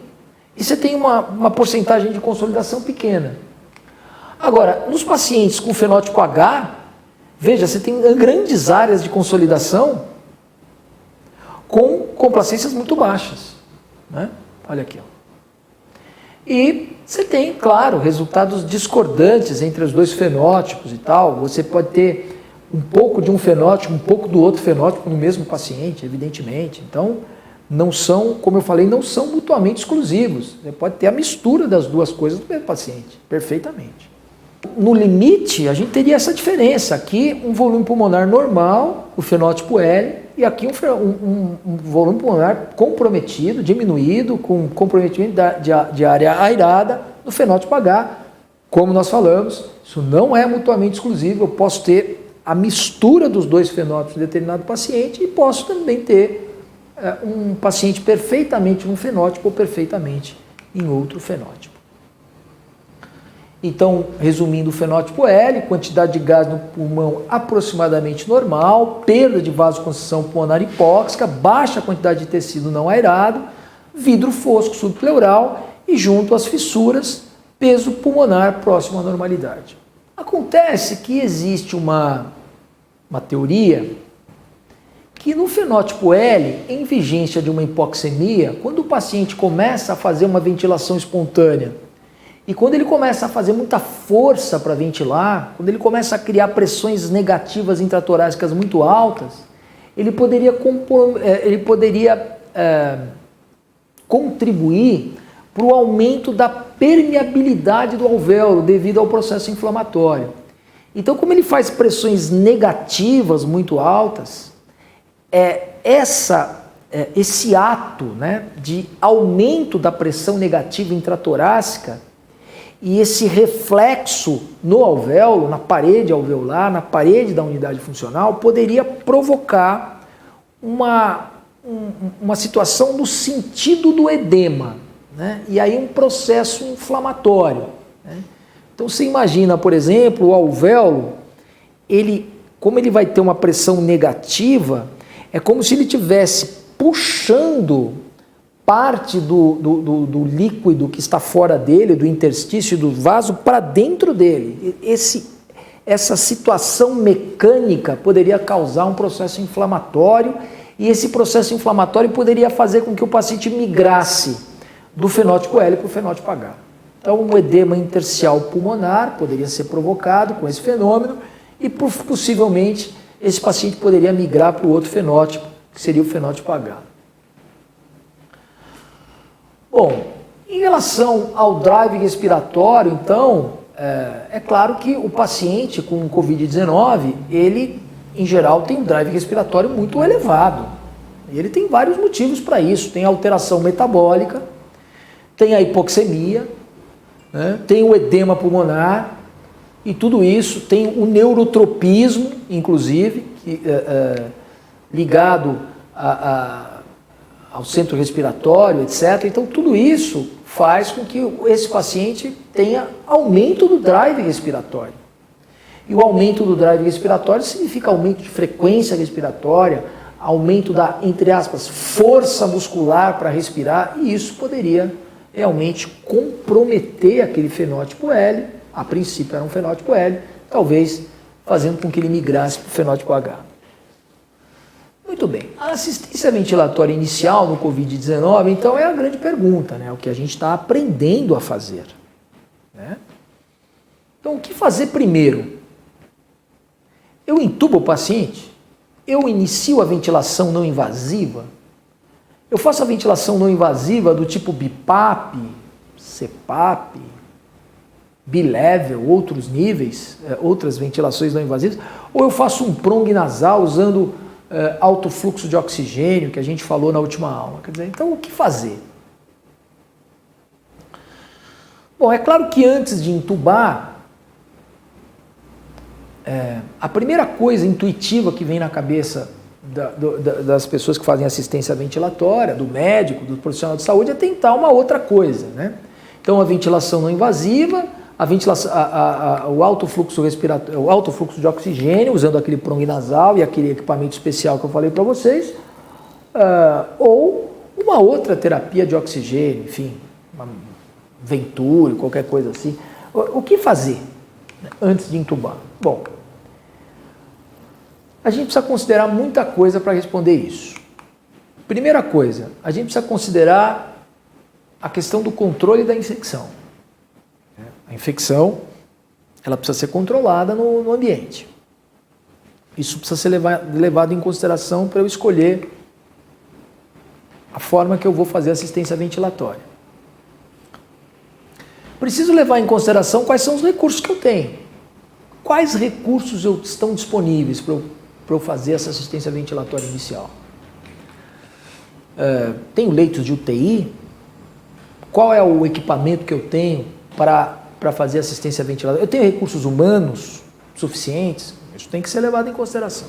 E você tem uma porcentagem de consolidação pequena. Agora, nos pacientes com fenótipo H, veja, você tem grandes áreas de consolidação com complacências muito baixas, né? Olha aqui, ó. E você tem, claro, resultados discordantes entre os dois fenótipos e tal. Você pode ter um pouco de um fenótipo, um pouco do outro fenótipo no mesmo paciente, evidentemente. Então, não são, como eu falei, não são mutuamente exclusivos. Você pode ter a mistura das duas coisas no mesmo paciente, perfeitamente. No limite, a gente teria essa diferença. Aqui, um volume pulmonar normal, o fenótipo L, e aqui um volume pulmonar comprometido, diminuído, com comprometimento de área airada, no fenótipo H, como nós falamos, isso não é mutuamente exclusivo. Eu posso ter a mistura dos dois fenótipos em determinado paciente e posso também ter um paciente perfeitamente em um fenótipo ou perfeitamente em outro fenótipo. Então, resumindo, o fenótipo L, quantidade de gás no pulmão aproximadamente normal, perda de vasoconstrição pulmonar hipóxica, baixa quantidade de tecido não aerado, vidro fosco subpleural e junto às fissuras, peso pulmonar próximo à normalidade. Acontece que existe uma teoria que no fenótipo L, em vigência de uma hipoxemia, quando o paciente começa a fazer uma ventilação espontânea e quando ele começa a fazer muita força para ventilar, quando ele começa a criar pressões negativas intratorácicas muito altas, ele poderia contribuir para o aumento da permeabilidade do alvéolo devido ao processo inflamatório. Então, como ele faz pressões negativas muito altas, esse ato, né, de aumento da pressão negativa intratorácica e esse reflexo no alvéolo, na parede alveolar, na parede da unidade funcional, poderia provocar uma situação no sentido do edema, né? E aí um processo inflamatório, né? Então você imagina, por exemplo, o alvéolo, como ele vai ter uma pressão negativa, é como se ele estivesse puxando parte do líquido que está fora dele, do interstício do vaso, para dentro dele. Essa situação mecânica poderia causar um processo inflamatório e esse processo inflamatório poderia fazer com que o paciente migrasse do fenótipo L para o fenótipo H. Então, um edema intersticial pulmonar poderia ser provocado com esse fenômeno e possivelmente esse paciente poderia migrar para o outro fenótipo, que seria o fenótipo H. Bom, em relação ao drive respiratório, então, é claro que o paciente com Covid-19, ele, em geral, tem um drive respiratório muito elevado. E ele tem vários motivos para isso. Tem a alteração metabólica, tem a hipoxemia, né, tem o edema pulmonar, e tudo isso tem o neurotropismo, inclusive, ligado ao centro respiratório, etc. Então, tudo isso faz com que esse paciente tenha aumento do drive respiratório. E o aumento do drive respiratório significa aumento de frequência respiratória, aumento da, entre aspas, força muscular para respirar, e isso poderia realmente comprometer aquele fenótipo L. A princípio era um fenótipo L, talvez fazendo com que ele migrasse para o fenótipo H. Muito bem, a assistência ventilatória inicial no Covid-19, então, é a grande pergunta, né? O que a gente está aprendendo a fazer, né? Então, o que fazer primeiro? Eu intubo o paciente? Eu inicio a ventilação não invasiva? Eu faço a ventilação não invasiva do tipo BiPAP, CPAP, bilevel, outros níveis, outras ventilações não invasivas, ou eu faço um prong nasal usando alto fluxo de oxigênio, que a gente falou na última aula. Quer dizer, então o que fazer? Bom, é claro que antes de intubar, a primeira coisa intuitiva que vem na cabeça das pessoas que fazem assistência ventilatória, do médico, do profissional de saúde, é tentar uma outra coisa, né? Então, a ventilação não invasiva, o alto fluxo respiratório, o alto fluxo de oxigênio, usando aquele prong nasal e aquele equipamento especial que eu falei para vocês, ou uma outra terapia de oxigênio, enfim, uma Venturi, qualquer coisa assim. O que fazer antes de intubar? Bom, a gente precisa considerar muita coisa para responder isso. Primeira coisa, a gente precisa considerar a questão do controle da infecção. A infecção, ela precisa ser controlada no ambiente. Isso precisa ser levado em consideração para eu escolher a forma que eu vou fazer assistência ventilatória. Preciso levar em consideração quais são os recursos que eu tenho. Quais recursos estão disponíveis para eu fazer essa assistência ventilatória inicial? Tenho leitos de UTI? Qual é o equipamento que eu tenho para para fazer assistência ventilatória? Eu tenho recursos humanos suficientes? Isso tem que ser levado em consideração.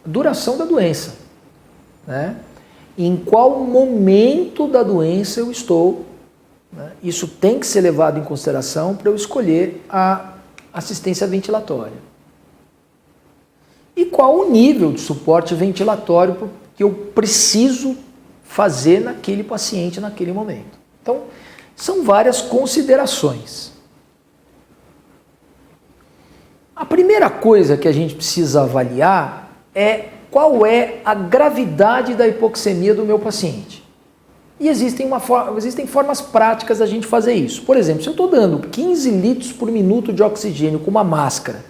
Duração da doença, né? Em qual momento da doença eu estou, né? Isso tem que ser levado em consideração para eu escolher a assistência ventilatória. E qual o nível de suporte ventilatório que eu preciso fazer naquele paciente naquele momento. Então, são várias considerações. A primeira coisa que a gente precisa avaliar é qual é a gravidade da hipoxemia do meu paciente. E existem formas práticas da gente fazer isso. Por exemplo, se eu estou dando 15 litros por minuto de oxigênio com uma máscara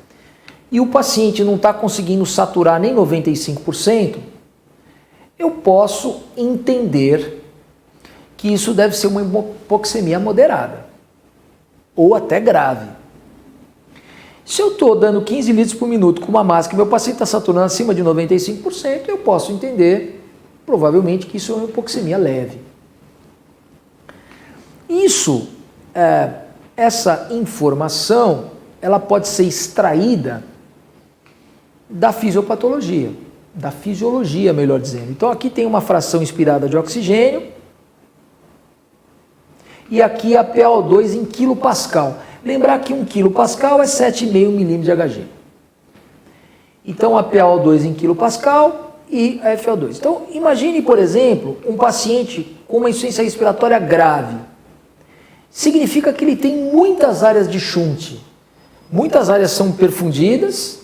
e o paciente não está conseguindo saturar nem 95%, eu posso entender que isso deve ser uma hipoxemia moderada ou até grave. Se eu estou dando 15 litros por minuto com uma máscara e meu paciente está saturando acima de 95%, eu posso entender, provavelmente, que isso é uma hipoxemia leve. Essa informação, ela pode ser extraída da fisiopatologia, da fisiologia, melhor dizendo. Então, aqui tem uma fração inspirada de oxigênio e aqui a PaO2 em quilopascal. Lembrar que 1 quilopascal é 7,5 milímetros de Hg. Então, a PaO2 em quilopascal e a FO2. Então, imagine, por exemplo, um paciente com uma insuficiência respiratória grave. Significa que ele tem muitas áreas de shunt. Muitas áreas são perfundidas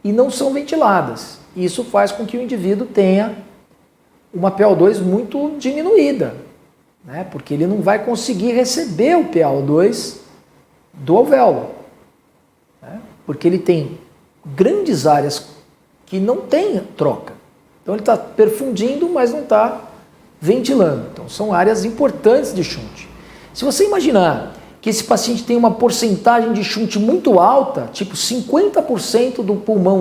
e não são ventiladas. Isso faz com que o indivíduo tenha uma PaO2 muito diminuída, né? Porque ele não vai conseguir receber o PaO2 do alvéolo, né? Porque ele tem grandes áreas que não tem troca. Então ele está perfundindo, mas não está ventilando. Então são áreas importantes de shunt. Se você imaginar que esse paciente tem uma porcentagem de shunt muito alta, tipo 50%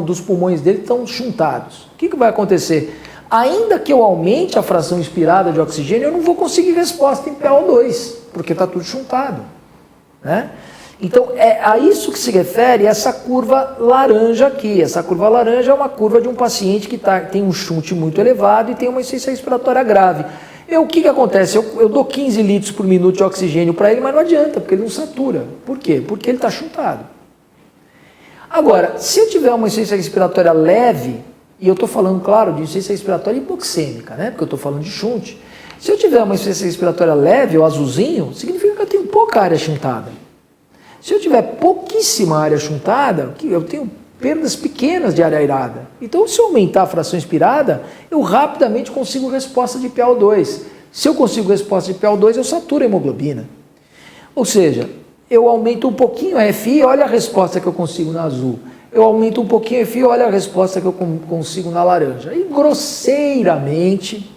dos pulmões dele estão shuntados, o que vai acontecer? Ainda que eu aumente a fração inspirada de oxigênio, eu não vou conseguir resposta em PaO2, porque está tudo shuntado, né? Então, é a isso que se refere essa curva laranja aqui. Essa curva laranja é uma curva de um paciente que tem um shunt muito elevado e tem uma insuficiência respiratória grave. O que acontece? Eu dou 15 litros por minuto de oxigênio para ele, mas não adianta, porque ele não satura. Por quê? Porque ele está shuntado. Agora, se eu tiver uma insuficiência respiratória leve, e eu estou falando, claro, de insuficiência respiratória hipoxêmica, né? Porque eu estou falando de shunt. Se eu tiver uma insuficiência respiratória leve, o azulzinho, significa que eu tenho pouca área shuntada. Se eu tiver pouquíssima área shuntada, eu tenho perdas pequenas de área airada. Então, se eu aumentar a fração inspirada, eu rapidamente consigo resposta de PaO2. Se eu consigo resposta de PaO2, eu saturo a hemoglobina. Ou seja, eu aumento um pouquinho a FI, olha a resposta que eu consigo na azul. Eu aumento um pouquinho a FI, olha a resposta que eu consigo na laranja. E grosseiramente,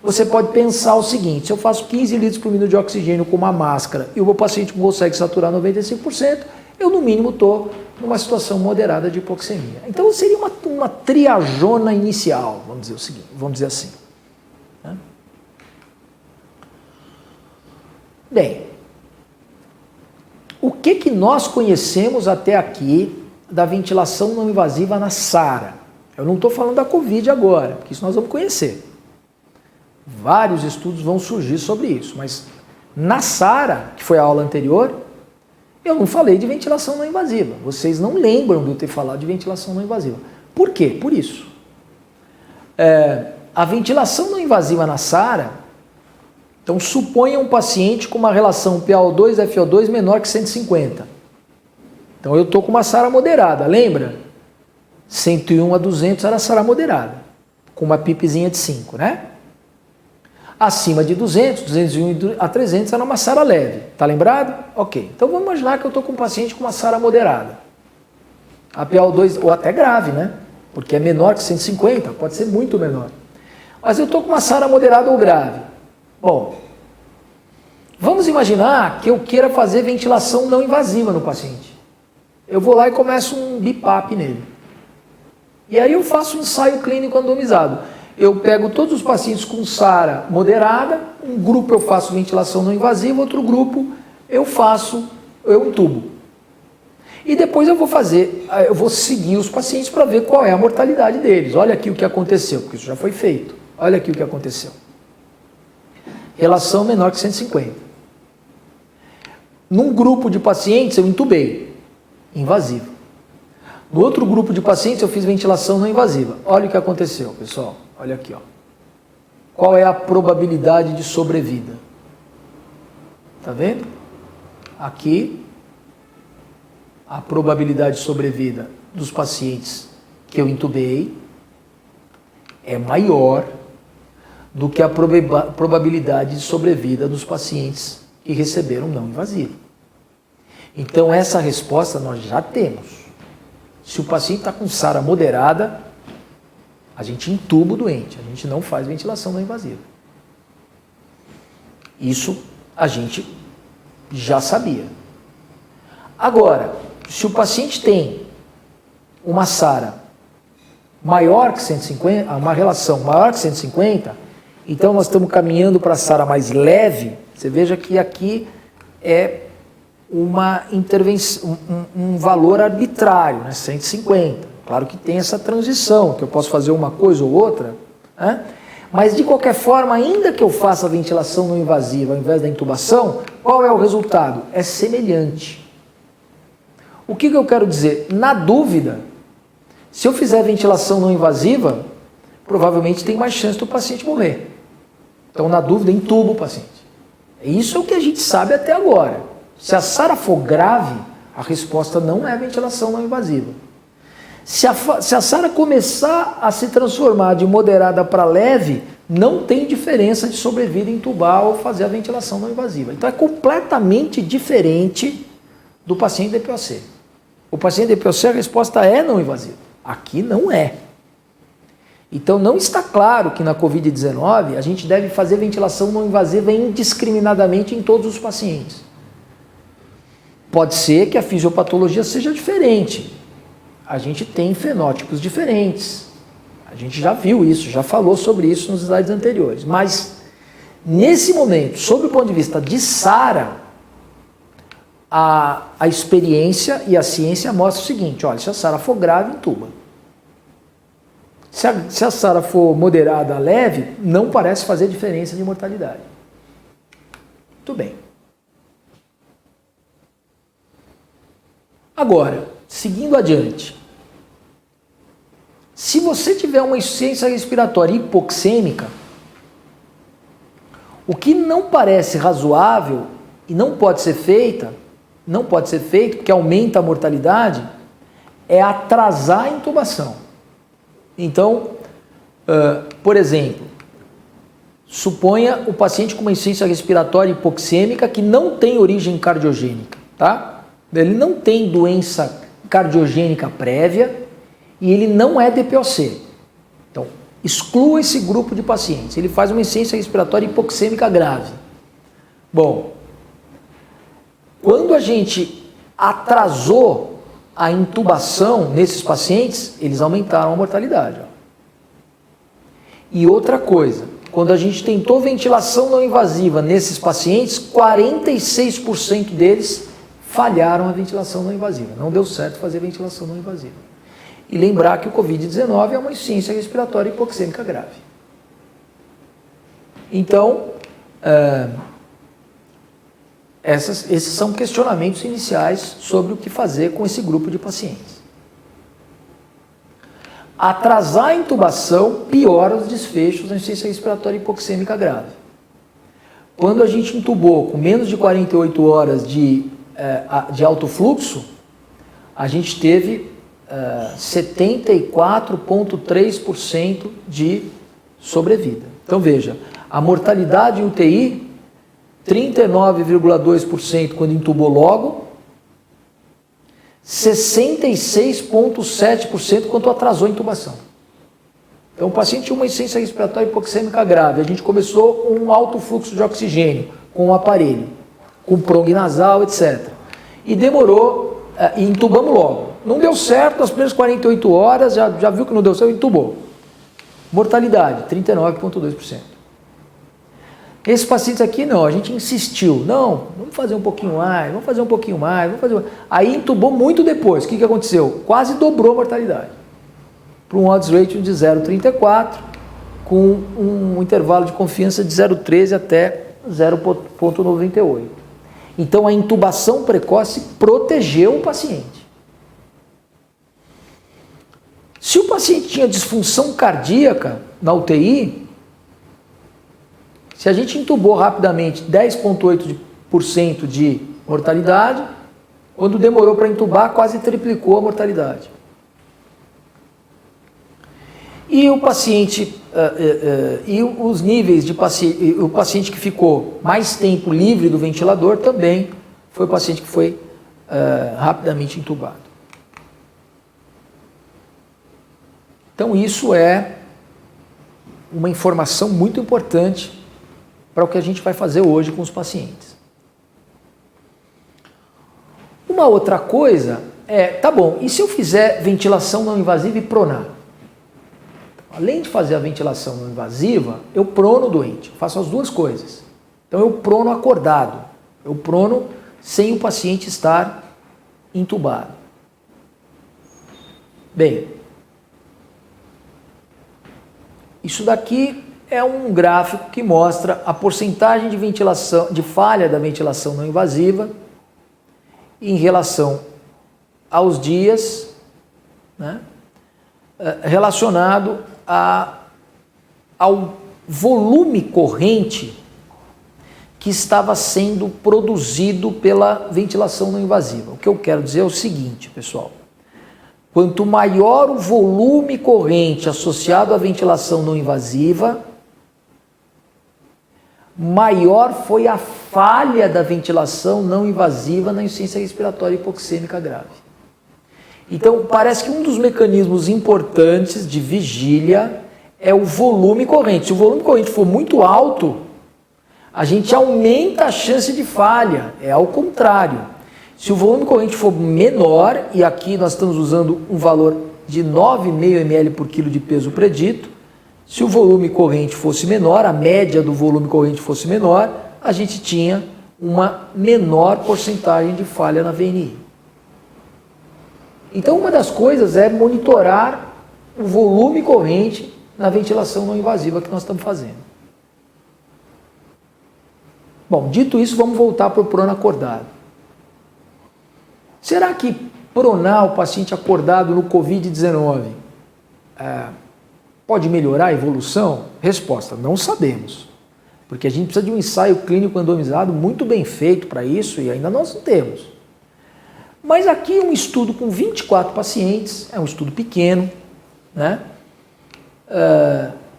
você pode pensar o seguinte: se eu faço 15 litros por minuto de oxigênio com uma máscara e o meu paciente consegue saturar 95%, eu no mínimo estou numa situação moderada de hipoxemia. Então seria uma triagona inicial, vamos dizer assim. Né? Bem, o que nós conhecemos até aqui da ventilação não invasiva na SARA? Eu não estou falando da Covid agora, porque isso nós vamos conhecer. Vários estudos vão surgir sobre isso, mas na SARA, que foi a aula anterior, eu não falei de ventilação não invasiva. Vocês não lembram de eu ter falado de ventilação não invasiva. Por quê? Por isso. A ventilação não invasiva na SARA, então suponha um paciente com uma relação PaO2-FO2 menor que 150. Então eu estou com uma SARA moderada, lembra? 101 a 200 era a SARA moderada, com uma PIPzinha de 5, né? Acima de 200, 201 a 300 era uma SARA leve. Tá lembrado? Ok. Então vamos imaginar que eu estou com um paciente com uma SARA moderada. A PaO2, ou até grave, né? Porque é menor que 150, pode ser muito menor. Mas eu estou com uma SARA moderada ou grave. Bom, vamos imaginar que eu queira fazer ventilação não invasiva no paciente. Eu vou lá e começo um BiPAP nele. E aí eu faço um ensaio clínico randomizado. eu pego todos os pacientes com SARA moderada, um grupo eu faço ventilação não invasiva, outro grupo eu intubo. E depois eu vou seguir os pacientes para ver qual é a mortalidade deles. Olha aqui o que aconteceu, porque isso já foi feito. Olha aqui o que aconteceu. Relação menor que 150. Num grupo de pacientes eu intubei, invasivo. No outro grupo de pacientes eu fiz ventilação não invasiva. Olha o que aconteceu, pessoal. Olha aqui, ó. Qual é a probabilidade de sobrevida? Tá vendo? Aqui, a probabilidade de sobrevida dos pacientes que eu intubei é maior do que a probabilidade de sobrevida dos pacientes que receberam não invasivo. Então, essa resposta nós já temos. Se o paciente está com SARA moderada, a gente intuba o doente, a gente não faz ventilação não invasiva. Isso a gente já sabia. Agora, se o paciente tem uma SARA maior que 150, uma relação maior que 150, então nós estamos caminhando para a SARA mais leve. Você veja que aqui é uma intervenção, um valor arbitrário, né? 150. Claro que tem essa transição, que eu posso fazer uma coisa ou outra, né? Mas de qualquer forma, ainda que eu faça a ventilação não invasiva ao invés da intubação, qual é o resultado? É semelhante. O que eu quero dizer? Na dúvida, se eu fizer ventilação não invasiva, provavelmente tem mais chance do paciente morrer. Então, na dúvida, intuba o paciente. Isso é o que a gente sabe até agora. Se a SARA for grave, a resposta não é ventilação não invasiva. Se a SARA começar a se transformar de moderada para leve, não tem diferença de sobrevida em intubar ou fazer a ventilação não invasiva. Então é completamente diferente do paciente DPOC. O paciente DPOC, a resposta é não invasiva. Aqui não é. Então não está claro que na Covid-19 a gente deve fazer ventilação não invasiva indiscriminadamente em todos os pacientes. Pode ser que a fisiopatologia seja diferente. A gente tem fenótipos diferentes. A gente já viu isso, já falou sobre isso nos slides anteriores. Mas, nesse momento, sob o ponto de vista de SARA, a experiência e a ciência mostram o seguinte: olha, se a SARA for grave, intuba. Se a SARA for moderada a leve, não parece fazer diferença de mortalidade. Muito bem. Agora, seguindo adiante, se você tiver uma insuficiência respiratória hipoxêmica, o que não parece razoável e não pode ser feito, porque aumenta a mortalidade, é atrasar a intubação. Então, por exemplo, suponha o paciente com uma insuficiência respiratória hipoxêmica que não tem origem cardiogênica, tá? Ele não tem doença cardiogênica prévia e ele não é DPOC. Então, exclua esse grupo de pacientes. Ele faz uma insuficiência respiratória hipoxêmica grave. Bom, quando a gente atrasou a intubação nesses pacientes, eles aumentaram a mortalidade. Ó. E outra coisa, quando a gente tentou ventilação não invasiva nesses pacientes, 46% deles falharam a ventilação não invasiva. Não deu certo fazer ventilação não invasiva. E lembrar que o Covid-19 é uma insuficiência respiratória hipoxêmica grave. Então, esses são questionamentos iniciais sobre o que fazer com esse grupo de pacientes. Atrasar a intubação piora os desfechos da insuficiência respiratória hipoxêmica grave. Quando a gente intubou com menos de 48 horas de alto fluxo, a gente teve 74,3% de sobrevida. Então veja, a mortalidade em UTI, 39,2% quando intubou logo, 66,7% quando atrasou a intubação. Então o paciente tinha uma insuficiência respiratória hipoxêmica grave, a gente começou um alto fluxo de oxigênio com o aparelho, com prong nasal, etc. E demorou, e intubamos logo. Não deu certo, nas primeiras 48 horas, já viu que não deu certo, intubou. Mortalidade, 39,2%. Esses pacientes aqui não, a gente insistiu, não, vamos fazer um pouquinho mais, vamos fazer um pouquinho mais, vamos fazer. Aí entubou muito depois, o que aconteceu? Quase dobrou a mortalidade, para um odds ratio de 0,34, com um intervalo de confiança de 0,13 até 0,98. Então a intubação precoce protegeu o paciente. Se o paciente tinha disfunção cardíaca na UTI, se a gente intubou rapidamente 10,8% de mortalidade, quando demorou para intubar, quase triplicou a mortalidade. E o paciente, e os níveis de paciente, o paciente que ficou mais tempo livre do ventilador também foi o paciente que foi rapidamente intubado. Então isso é uma informação muito importante para o que a gente vai fazer hoje com os pacientes. Uma outra coisa é, tá bom, e se eu fizer ventilação não invasiva e pronar? Além de fazer a ventilação não invasiva, eu prono o doente, faço as duas coisas. Então eu prono acordado, eu prono sem o paciente estar intubado. Bem, isso daqui é um gráfico que mostra a porcentagem de ventilação, de falha da ventilação não invasiva em relação aos dias, né, relacionado ao volume corrente que estava sendo produzido pela ventilação não invasiva. O que eu quero dizer é o seguinte, pessoal. Quanto maior o volume corrente associado à ventilação não invasiva, maior foi a falha da ventilação não invasiva na insuficiência respiratória hipoxêmica grave. Então, parece que um dos mecanismos importantes de vigília é o volume corrente. Se o volume corrente for muito alto, a gente aumenta a chance de falha. É ao contrário. Se o volume corrente for menor, e aqui nós estamos usando um valor de 9,5 ml por quilo de peso predito, se o volume corrente fosse menor, a média do volume corrente fosse menor, a gente tinha uma menor porcentagem de falha na VNI. Então, uma das coisas é monitorar o volume corrente na ventilação não invasiva que nós estamos fazendo. Bom, dito isso, vamos voltar para o prono acordado. Será que pronar o paciente acordado no Covid-19 pode melhorar a evolução? Resposta, não sabemos. Porque a gente precisa de um ensaio clínico randomizado muito bem feito para isso e ainda nós não temos. Mas aqui um estudo com 24 pacientes, é um estudo pequeno, né?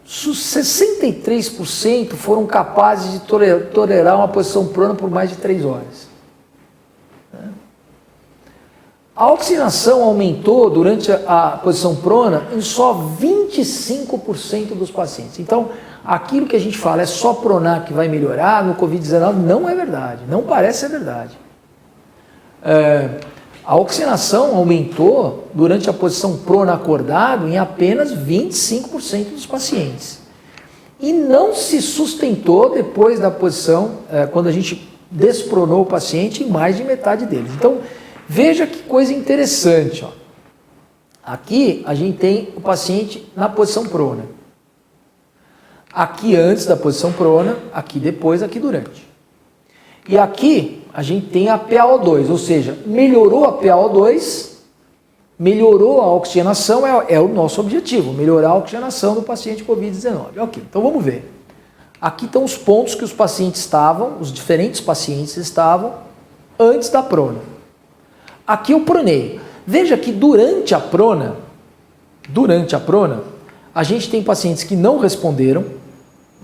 63% foram capazes de tolerar uma posição prona por mais de 3 horas. A oxigenação aumentou durante a posição prona em só 25% dos pacientes. Então, aquilo que a gente fala é só pronar que vai melhorar no Covid-19 não é verdade, não parece ser verdade. A oxigenação aumentou durante a posição prona acordado em apenas 25% dos pacientes. E não se sustentou depois da posição, quando a gente despronou o paciente, em mais de metade deles. Então, veja que coisa interessante. Ó. Aqui a gente tem o paciente na posição prona. Aqui antes da posição prona, aqui depois, aqui durante. E aqui a gente tem a PaO2, ou seja, melhorou a PaO2, melhorou a oxigenação, é o nosso objetivo, melhorar a oxigenação do paciente Covid-19. Ok, então vamos ver. Aqui estão os pontos que os pacientes estavam, os diferentes pacientes estavam antes da prona. Aqui eu pronei. Veja que durante a prona, a gente tem pacientes que não responderam.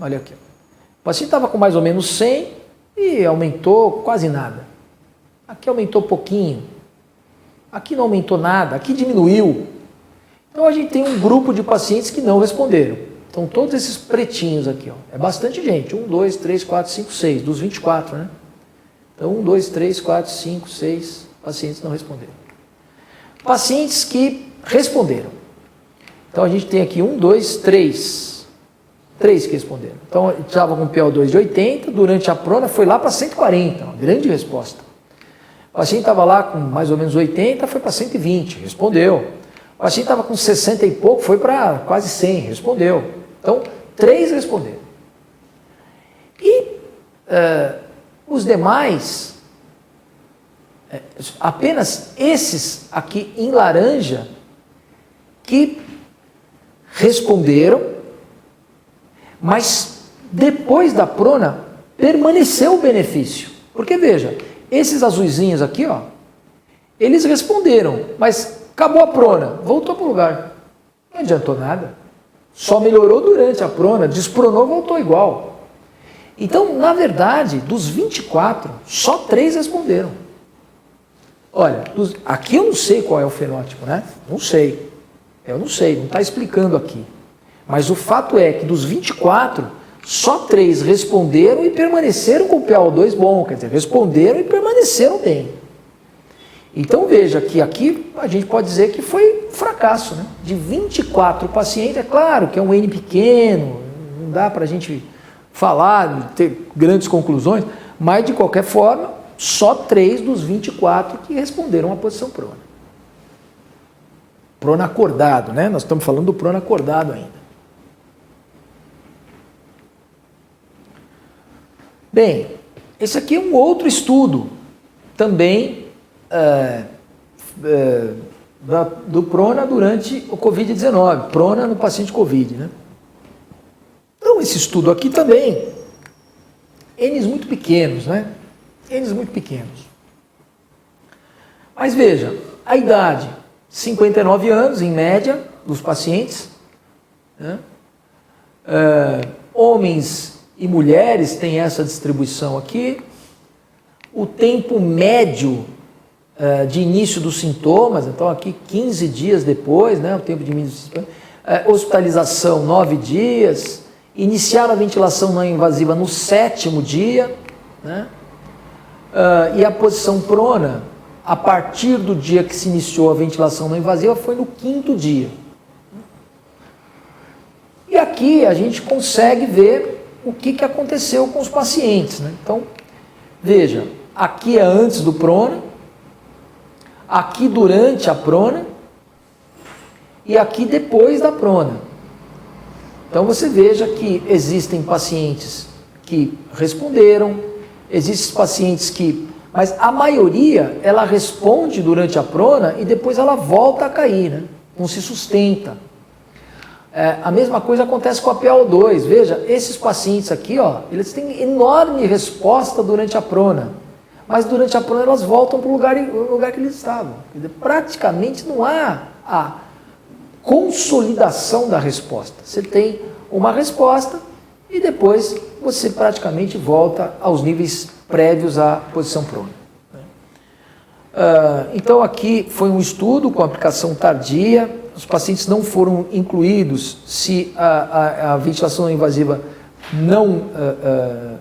Olha aqui. O paciente estava com mais ou menos 100 e aumentou quase nada. Aqui aumentou pouquinho. Aqui não aumentou nada. Aqui diminuiu. Então a gente tem um grupo de pacientes que não responderam. Então todos esses pretinhos aqui, ó, é bastante gente. 1, 2, 3, 4, 5, 6, dos 24, né? Então 1, 2, 3, 4, 5, 6 pacientes não responderam. Pacientes que responderam. Então a gente tem aqui 1, 2, 3. 3 que responderam. Então estava com PO2 de 80, durante a prona foi lá para 140, uma grande resposta. O paciente estava lá com mais ou menos 80, foi para 120, respondeu. O paciente estava com 60 e pouco, foi para quase 100, respondeu. Então, 3 responderam. E os demais, apenas esses aqui em laranja, que responderam, mas depois da prona permaneceu o benefício. Porque veja, esses azuizinhos aqui, ó, eles responderam, mas acabou a prona, voltou para o lugar. Não adiantou nada. Só melhorou durante a prona, despronou, voltou igual. Então, na verdade, dos 24, só 3 responderam. Olha, aqui eu não sei qual é o fenótipo, né? Não sei. Eu não sei, não está explicando aqui. Mas o fato é que dos 24, só 3 responderam e permaneceram com o PaO2 bom, quer dizer, responderam e permaneceram bem. Então veja que aqui a gente pode dizer que foi um fracasso, né? De 24 pacientes, é claro que é um N pequeno, não dá para a gente falar, ter grandes conclusões, mas de qualquer forma, só 3 dos 24 que responderam à posição prona. Prona acordado, né? Nós estamos falando do prona acordado ainda. Bem, esse aqui é um outro estudo, também do prona durante o Covid-19, prona no paciente Covid, né? Então, esse estudo aqui também, N's muito pequenos, né? N's muito pequenos. Mas veja, a idade, 59 anos, em média, dos pacientes, né? Homens e mulheres têm essa distribuição aqui. O tempo médio de início dos sintomas, então aqui 15 dias depois, né, o tempo de início dos sintomas, hospitalização 9 dias, iniciar a ventilação não invasiva no 7º dia, né, e a posição prona, a partir do dia que se iniciou a ventilação não invasiva, foi no 5º dia. E aqui a gente consegue ver o que aconteceu com os pacientes, né? Então, veja, aqui é antes do prona, aqui durante a prona e aqui depois da prona. Então você veja que existem pacientes que responderam, existem pacientes que... Mas a maioria, ela responde durante a prona e depois ela volta a cair, né? Não se sustenta. A mesma coisa acontece com a PaO2. Veja, esses pacientes aqui, ó, eles têm enorme resposta durante a prona, mas durante a prona elas voltam para o lugar que eles estavam. Praticamente não há a consolidação da resposta. Você tem uma resposta e depois você praticamente volta aos níveis prévios à posição prona. Então aqui foi um estudo com aplicação tardia. Os pacientes não foram incluídos se a ventilação não invasiva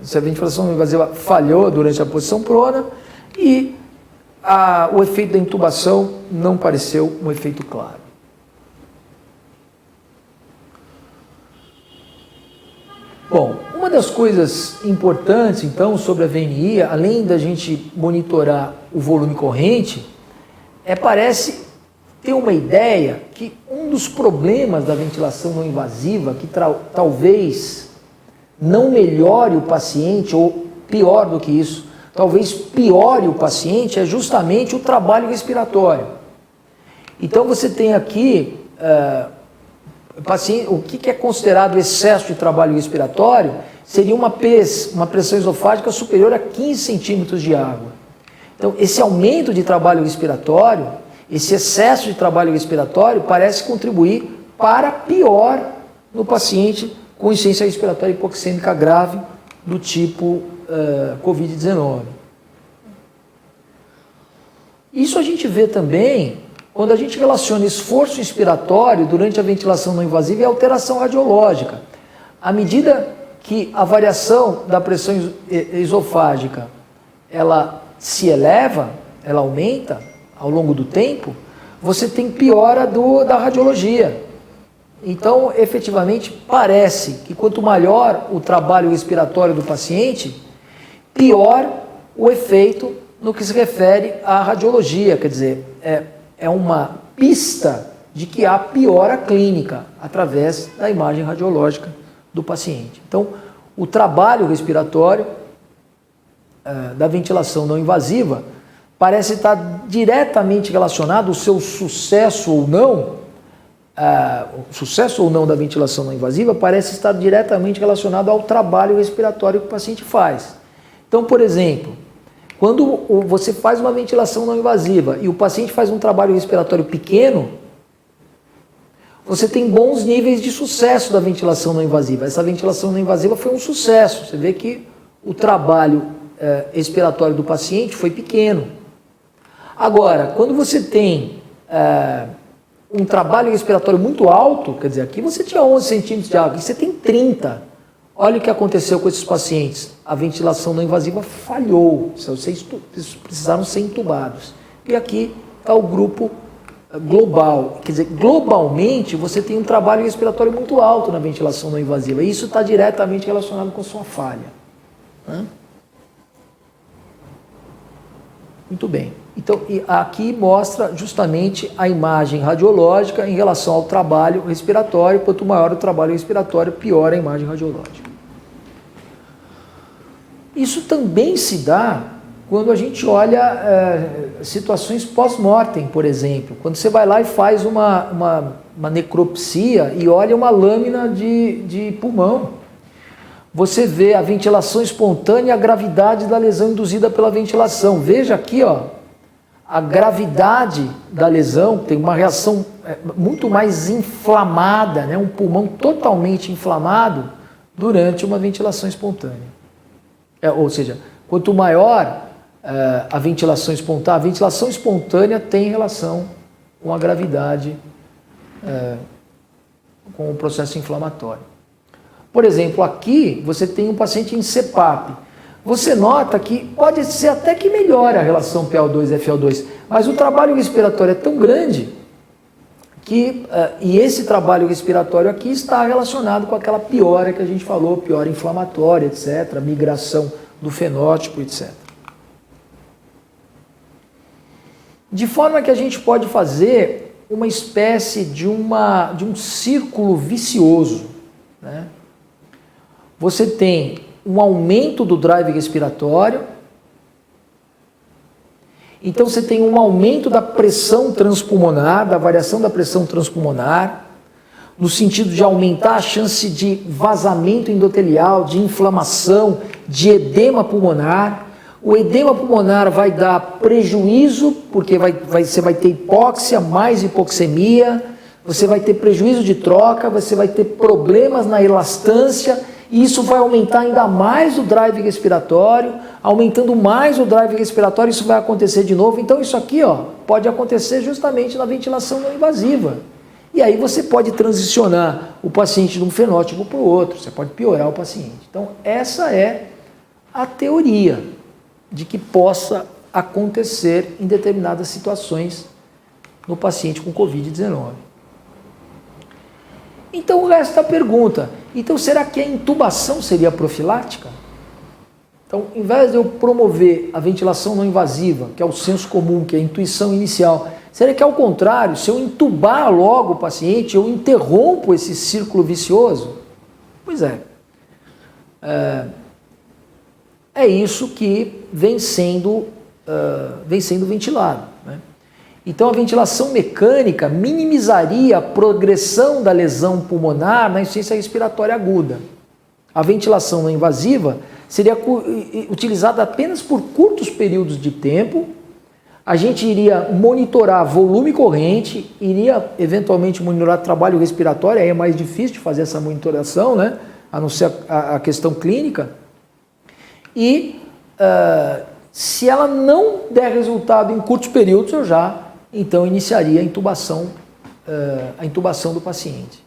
se a ventilação não invasiva falhou durante a posição prona e o efeito da intubação não pareceu um efeito claro. Bom, uma das coisas importantes, então, sobre a VNI, além da gente monitorar o volume corrente, parece ter uma ideia que um dos problemas da ventilação não invasiva, que talvez não melhore o paciente, ou pior do que isso, talvez piore o paciente, é justamente o trabalho respiratório. Então você tem aqui o que é considerado excesso de trabalho respiratório, seria uma pressão esofágica superior a 15 centímetros de água. Então esse aumento de trabalho respiratório, esse excesso de trabalho respiratório parece contribuir para pior no paciente com insuficiência respiratória hipoxêmica grave do tipo Covid-19. Isso a gente vê também quando a gente relaciona esforço inspiratório durante a ventilação não invasiva e alteração radiológica. À medida que a variação da pressão esofágica ela se eleva, ela aumenta ao longo do tempo, você tem piora da radiologia. Então, efetivamente, parece que quanto maior o trabalho respiratório do paciente, pior o efeito no que se refere à radiologia. Quer dizer, é uma pista de que há piora clínica através da imagem radiológica do paciente. Então, o trabalho respiratório da ventilação não invasiva parece estar diretamente relacionado, o seu sucesso ou não, o sucesso ou não da ventilação não invasiva parece estar diretamente relacionado ao trabalho respiratório que o paciente faz. Então, por exemplo, quando você faz uma ventilação não invasiva e o paciente faz um trabalho respiratório pequeno, você tem bons níveis de sucesso da ventilação não invasiva. Essa ventilação não invasiva foi um sucesso. Você vê que o trabalho expiratório do paciente foi pequeno. Agora, quando você tem um trabalho respiratório muito alto, quer dizer, aqui você tinha 11 centímetros de água, aqui você tem 30. Olha o que aconteceu com esses pacientes. A ventilação não invasiva falhou, vocês precisaram ser entubados. E aqui está o grupo global. Quer dizer, globalmente você tem um trabalho respiratório muito alto na ventilação não invasiva. E isso está diretamente relacionado com a sua falha. Muito bem. Então, aqui mostra justamente a imagem radiológica em relação ao trabalho respiratório. Quanto maior o trabalho respiratório, pior a imagem radiológica. Isso também se dá quando a gente olha situações pós-mortem, por exemplo. Quando você vai lá e faz uma necropsia e olha uma lâmina de pulmão. Você vê a ventilação espontânea e a gravidade da lesão induzida pela ventilação. Veja aqui, ó, a gravidade da lesão tem uma reação muito mais inflamada, né? Um pulmão totalmente inflamado durante uma ventilação espontânea. Ou seja, quanto maior a ventilação espontânea tem relação com a gravidade, com o processo inflamatório. Por exemplo, aqui você tem um paciente em CPAP. Você nota que pode ser até que melhora a relação PaO2-FiO2, mas o trabalho respiratório é tão grande que, e esse trabalho respiratório aqui está relacionado com aquela piora que a gente falou, piora inflamatória, etc., migração do fenótipo, etc. De forma que a gente pode fazer uma espécie de um círculo vicioso, né? Você tem um aumento do drive respiratório, então você tem um aumento da pressão transpulmonar, da variação da pressão transpulmonar, no sentido de aumentar a chance de vazamento endotelial, de inflamação, de edema pulmonar. O edema pulmonar vai dar prejuízo, porque você vai ter hipóxia, mais hipoxemia, você vai ter prejuízo de troca, você vai ter problemas na elastância, e isso vai aumentar ainda mais o drive respiratório. Aumentando mais o drive respiratório, isso vai acontecer de novo. Então isso aqui, ó, pode acontecer justamente na ventilação não invasiva. E aí você pode transicionar o paciente de um fenótipo para o outro, você pode piorar o paciente. Então essa é a teoria de que possa acontecer em determinadas situações no paciente com Covid-19. Então resta a pergunta, então será que a intubação seria profilática? Então, em vez de eu promover a ventilação não invasiva, que é o senso comum, que é a intuição inicial, será que ao contrário, se eu intubar logo o paciente, eu interrompo esse círculo vicioso? Pois é. É isso que vem sendo ventilado, né? Então a ventilação mecânica minimizaria a progressão da lesão pulmonar na insuficiência respiratória aguda. A ventilação não invasiva seria utilizada apenas por curtos períodos de tempo. A gente iria monitorar volume corrente, iria eventualmente monitorar trabalho respiratório, aí é mais difícil de fazer essa monitoração, né? A não ser a questão clínica. E se ela não der resultado em curtos períodos, eu já então iniciaria a intubação do paciente.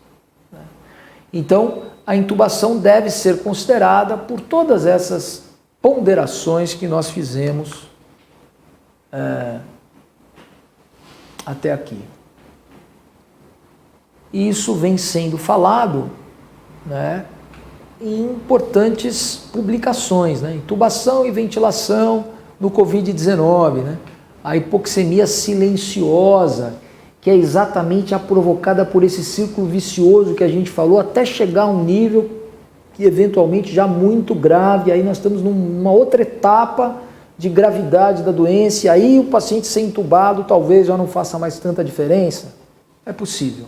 Então, a intubação deve ser considerada por todas essas ponderações que nós fizemos até aqui. e isso vem sendo falado, né, em importantes publicações, né, intubação e ventilação no Covid-19, né, a hipoxemia silenciosa, que é exatamente a provocada por esse círculo vicioso que a gente falou, até chegar a um nível que eventualmente já muito grave, aí nós estamos numa outra etapa de gravidade da doença, e aí o paciente ser entubado talvez já não faça mais tanta diferença. É possível.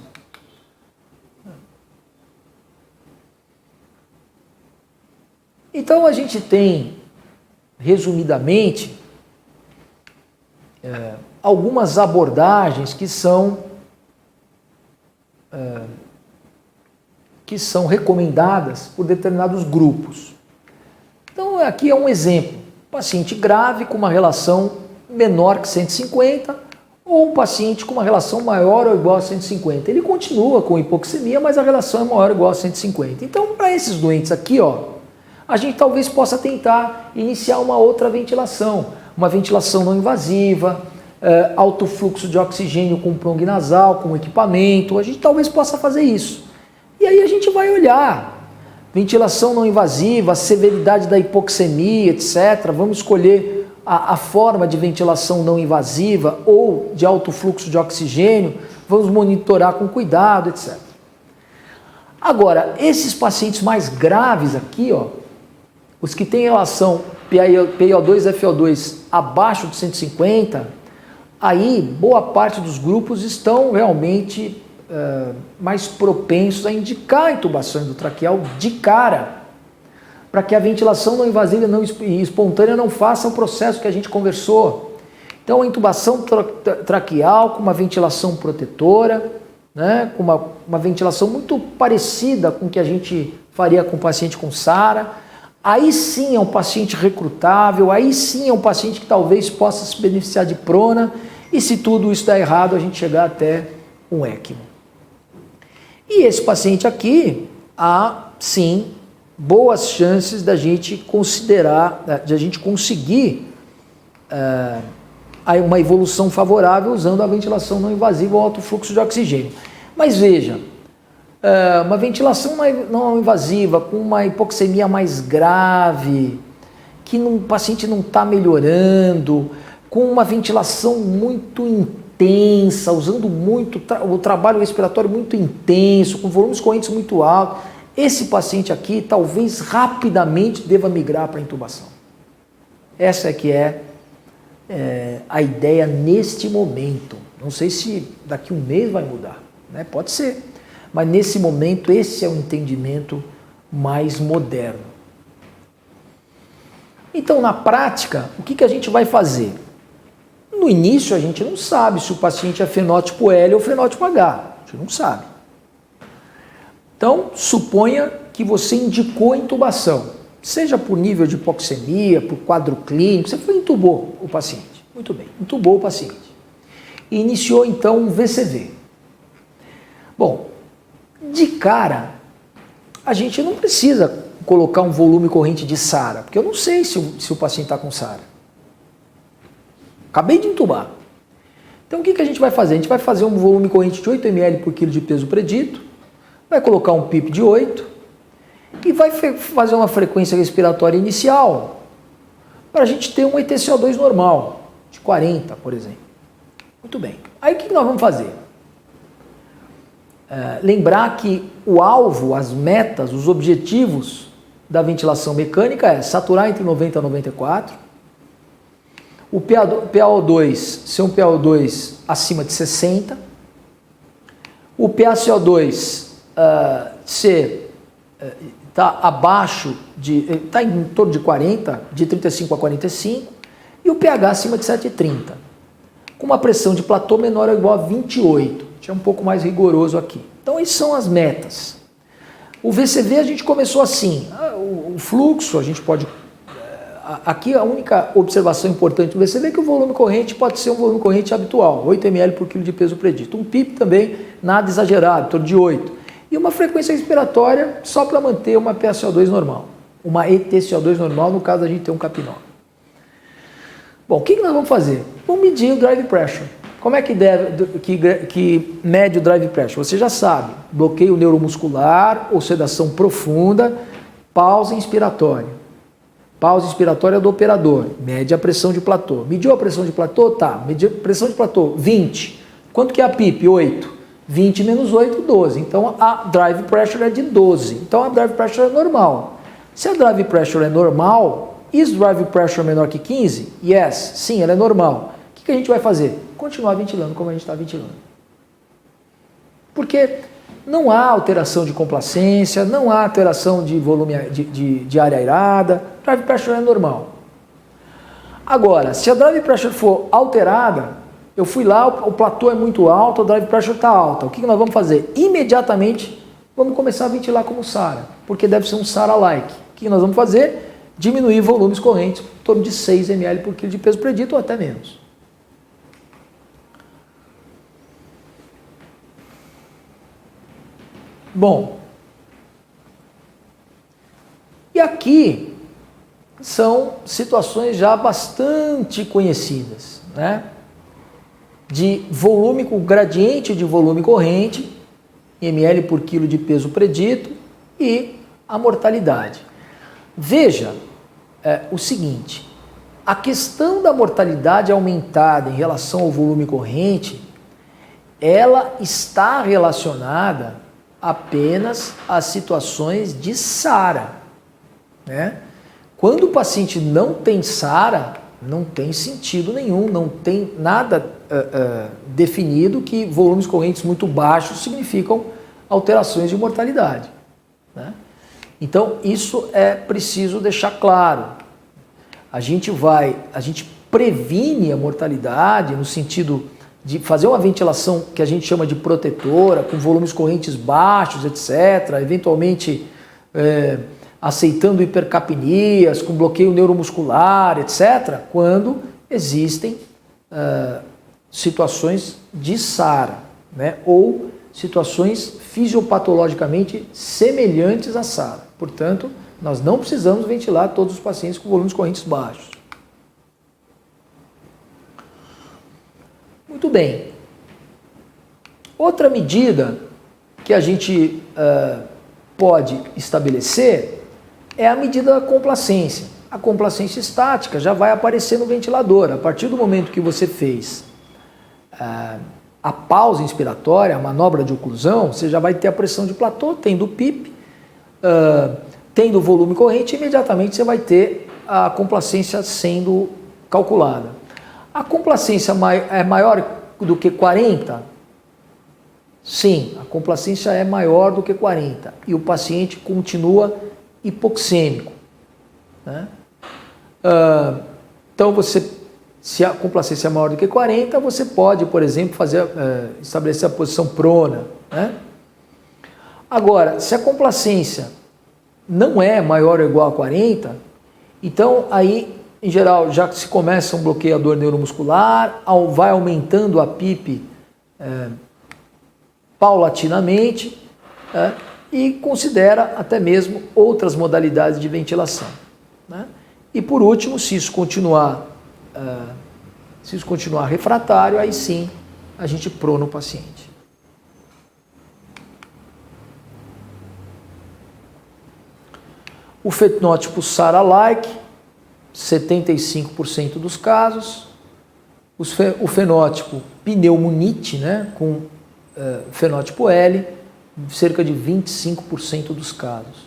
Então a gente tem, resumidamente, algumas abordagens que são recomendadas por determinados grupos. Então aqui é um exemplo, paciente grave com uma relação menor que 150 ou um paciente com uma relação maior ou igual a 150. Ele continua com hipoxemia, mas a relação é maior ou igual a 150. Então para esses doentes aqui, a gente talvez possa tentar iniciar uma outra ventilação, uma ventilação não invasiva, alto fluxo de oxigênio com prong nasal, com equipamento, a gente talvez possa fazer isso. E aí a gente vai olhar, ventilação não invasiva, a severidade da hipoxemia, etc. Vamos escolher a forma de ventilação não invasiva ou de alto fluxo de oxigênio, vamos monitorar com cuidado, etc. Agora, esses pacientes mais graves aqui, os que têm relação PiO2 e FiO2 abaixo de 150, aí boa parte dos grupos estão realmente mais propensos a indicar a intubação endotraqueal de cara, para que a ventilação não invasiva e espontânea não faça o processo que a gente conversou. Então a intubação traqueal com uma ventilação protetora, né, com uma ventilação muito parecida com o que a gente faria com o paciente com SARA, aí sim é um paciente recrutável, aí sim é um paciente que talvez possa se beneficiar de prona, e se tudo isso der errado, a gente chegar até um ECMO. E esse paciente aqui, há sim boas chances da gente considerar, de a gente conseguir uma evolução favorável usando a ventilação não invasiva ou alto fluxo de oxigênio. Mas veja, uma ventilação não invasiva com uma hipoxemia mais grave, que o paciente não está melhorando, com uma ventilação muito intensa, usando muito o trabalho respiratório muito intenso, com volumes correntes muito altos, esse paciente aqui talvez rapidamente deva migrar para a intubação. Essa é que é a ideia neste momento. Não sei se daqui a um mês vai mudar, né? Pode ser, mas nesse momento esse é o entendimento mais moderno. Então, na prática, o que a gente vai fazer? No início, a gente não sabe se o paciente é fenótipo L ou fenótipo H. A gente não sabe. Então, suponha que você indicou a intubação, seja por nível de hipoxemia, por quadro clínico, você intubou o paciente. Muito bem, intubou o paciente. E iniciou, então, um VCV. Bom, de cara, a gente não precisa colocar um volume corrente de SARA, porque eu não sei se o paciente está com SARA. Acabei de intubar. Então o que a gente vai fazer? A gente vai fazer um volume corrente de 8 ml por quilo de peso predito, vai colocar um PIP de 8 e vai fazer uma frequência respiratória inicial para a gente ter um ETCO2 normal, de 40, por exemplo. Muito bem. Aí o que nós vamos fazer? Lembrar que o alvo, as metas, os objetivos da ventilação mecânica é saturar entre 90 e 94, o PaO2 ser um PaO2 acima de 60, o PaCO2 está abaixo está em torno de 40, de 35 a 45, e o pH acima de 7,30, com uma pressão de platô menor ou igual a 28, a gente é um pouco mais rigoroso aqui. Então, essas são as metas. O VCV a gente começou assim, o fluxo a gente pode... Aqui a única observação importante do VCV é que o volume corrente pode ser um volume corrente habitual, 8 ml por quilo de peso predito. Um PIP também, nada exagerado, em torno de 8. E uma frequência respiratória só para manter uma PaCO2 normal. Uma ETCO2 normal, no caso a gente tem um capinol. Bom, o que nós vamos fazer? Vamos medir o drive pressure. Como é que mede o drive pressure? Você já sabe, bloqueio neuromuscular ou sedação profunda, pausa inspiratória. Pausa inspiratória do operador, mede a pressão de platô. Mediu a pressão de platô? Tá, mediu a pressão de platô, 20. Quanto que é a PIP? 8. 20 menos 8, 12. Então a drive pressure é de 12. Então a drive pressure é normal. Se a drive pressure é normal, is drive pressure menor que 15? Yes, sim, ela é normal. O que a gente vai fazer? Continuar ventilando como a gente está ventilando. Porque não há alteração de complacência, não há alteração de volume de área airada, drive pressure é normal. Agora, se a drive pressure for alterada, eu fui lá, o platô é muito alto, a drive pressure está alta. O que nós vamos fazer? Imediatamente vamos começar a ventilar como SARA, porque deve ser um SARA-like. O que nós vamos fazer? Diminuir volumes correntes em torno de 6 ml por quilo de peso predito ou até menos. Bom, e aqui são situações já bastante conhecidas, né? De volume, com gradiente de volume corrente, ml por quilo de peso predito e a mortalidade. Veja o seguinte, a questão da mortalidade aumentada em relação ao volume corrente, ela está relacionada apenas às situações de SARA, né? Quando o paciente não tem SARA, não tem sentido nenhum, não tem nada definido que volumes correntes muito baixos significam alterações de mortalidade, né? Então isso é preciso deixar claro. A gente previne a mortalidade no sentido de fazer uma ventilação que a gente chama de protetora, com volumes correntes baixos, etc., eventualmente aceitando hipercapnias, com bloqueio neuromuscular, etc., quando existem situações de SARA, né, ou situações fisiopatologicamente semelhantes à SARA. Portanto, nós não precisamos ventilar todos os pacientes com volumes correntes baixos. Muito bem. Outra medida que a gente pode estabelecer é a medida da complacência. A complacência estática já vai aparecer no ventilador. A partir do momento que você fez a pausa inspiratória, a manobra de oclusão, você já vai ter a pressão de platô, tendo o PIP, tendo o volume corrente, imediatamente você vai ter a complacência sendo calculada. A complacência é maior do que 40? Sim, a complacência é maior do que 40 e o paciente continua hipoxêmico, né? Então, se a complacência é maior do que 40, você pode, por exemplo, estabelecer a posição prona, né? Agora, se a complacência não é maior ou igual a 40, então aí, em geral, já se começa um bloqueador neuromuscular, vai aumentando a PIP paulatinamente, e considera até mesmo outras modalidades de ventilação, né? E por último, se isso continuar refratário, aí sim a gente prona o paciente. O fenótipo SARA-like, 75% dos casos. O fenótipo pneumonite, né, com fenótipo L, cerca de 25% dos casos.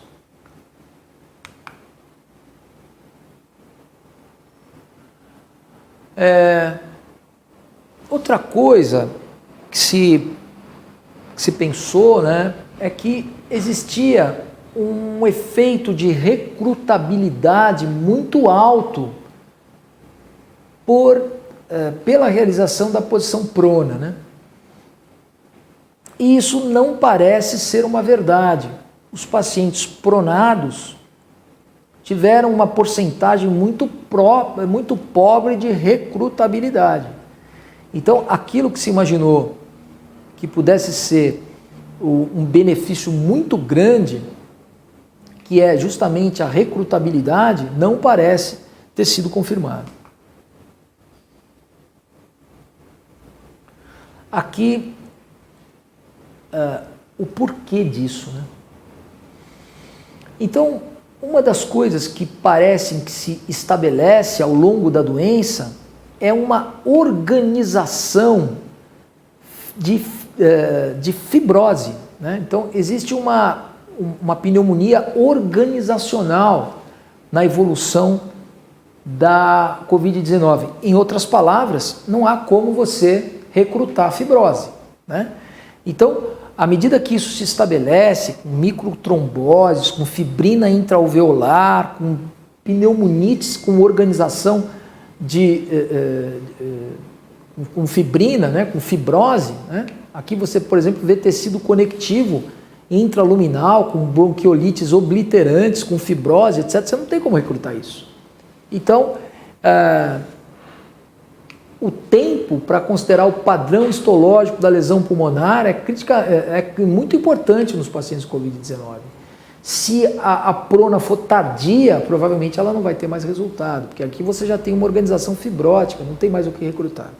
Outra coisa que se pensou, né, é que existia um efeito de recrutabilidade muito alto pela realização da posição prona, né? E isso não parece ser uma verdade. Os pacientes pronados tiveram uma porcentagem muito pobre de recrutabilidade. Então, aquilo que se imaginou que pudesse ser um benefício muito grande, que é justamente a recrutabilidade, não parece ter sido confirmado. aqui o porquê disso, né? Então, uma das coisas que parecem que se estabelece ao longo da doença é uma organização de fibrose, né? Então, existe uma pneumonia organizacional na evolução da Covid-19. Em outras palavras, não há como você recrutar a fibrose, né? Então, à medida que isso se estabelece, com microtromboses, com fibrina intraalveolar, com pneumonites, com organização com fibrina, né, com fibrose, né? Aqui você, por exemplo, vê tecido conectivo intraluminal, com bronquiolites obliterantes, com fibrose, etc. Você não tem como recrutar isso. Então, o tempo para considerar o padrão histológico da lesão pulmonar é muito importante nos pacientes com Covid-19. Se a prona for tardia, provavelmente ela não vai ter mais resultado, porque aqui você já tem uma organização fibrótica, não tem mais o que recrutar.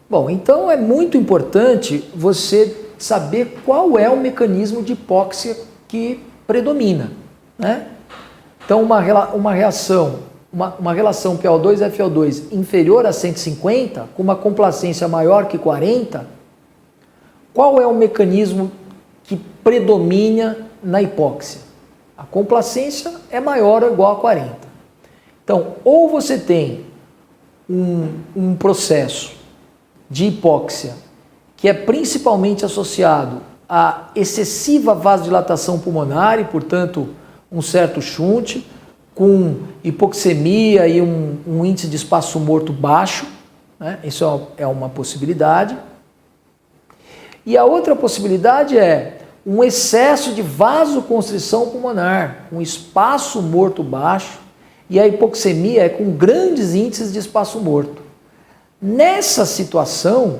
Bom, então é muito importante você saber qual é o mecanismo de hipóxia que predomina, né? Então, uma relação PO2-FO2 inferior a 150, com uma complacência maior que 40, qual é o mecanismo que predomina na hipóxia? A complacência é maior ou igual a 40. Então, ou você tem um processo de hipóxia que é principalmente associado a excessiva vasodilatação pulmonar e, portanto, um certo shunt, com hipoxemia e um índice de espaço morto baixo, né? Isso é uma possibilidade. E a outra possibilidade é um excesso de vasoconstrição pulmonar, um espaço morto baixo, e a hipoxemia é com grandes índices de espaço morto. Nessa situação,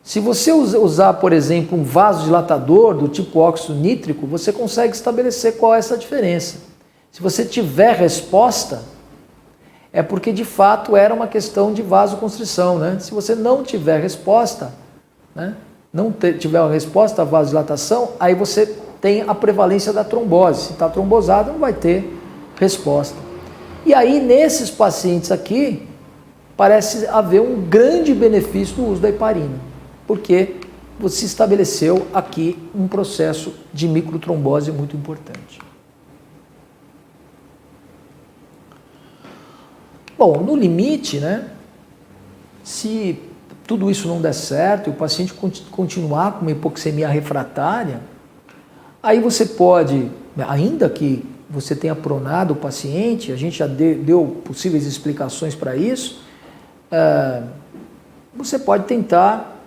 se você usar, por exemplo, um vasodilatador do tipo óxido nítrico, você consegue estabelecer qual é essa diferença. Se você tiver resposta, é porque de fato era uma questão de vasoconstrição, né? Se você não tiver resposta, né? Não tiver uma resposta à vasodilatação, aí você tem a prevalência da trombose. Se está trombosado, não vai ter resposta. E aí, nesses pacientes aqui, parece haver um grande benefício no uso da heparina, porque você estabeleceu aqui um processo de microtrombose muito importante. Bom, no limite, né, se tudo isso não der certo e o paciente continuar com uma hipoxemia refratária, aí você pode, ainda que você tenha pronado o paciente, a gente já deu possíveis explicações para isso, você pode tentar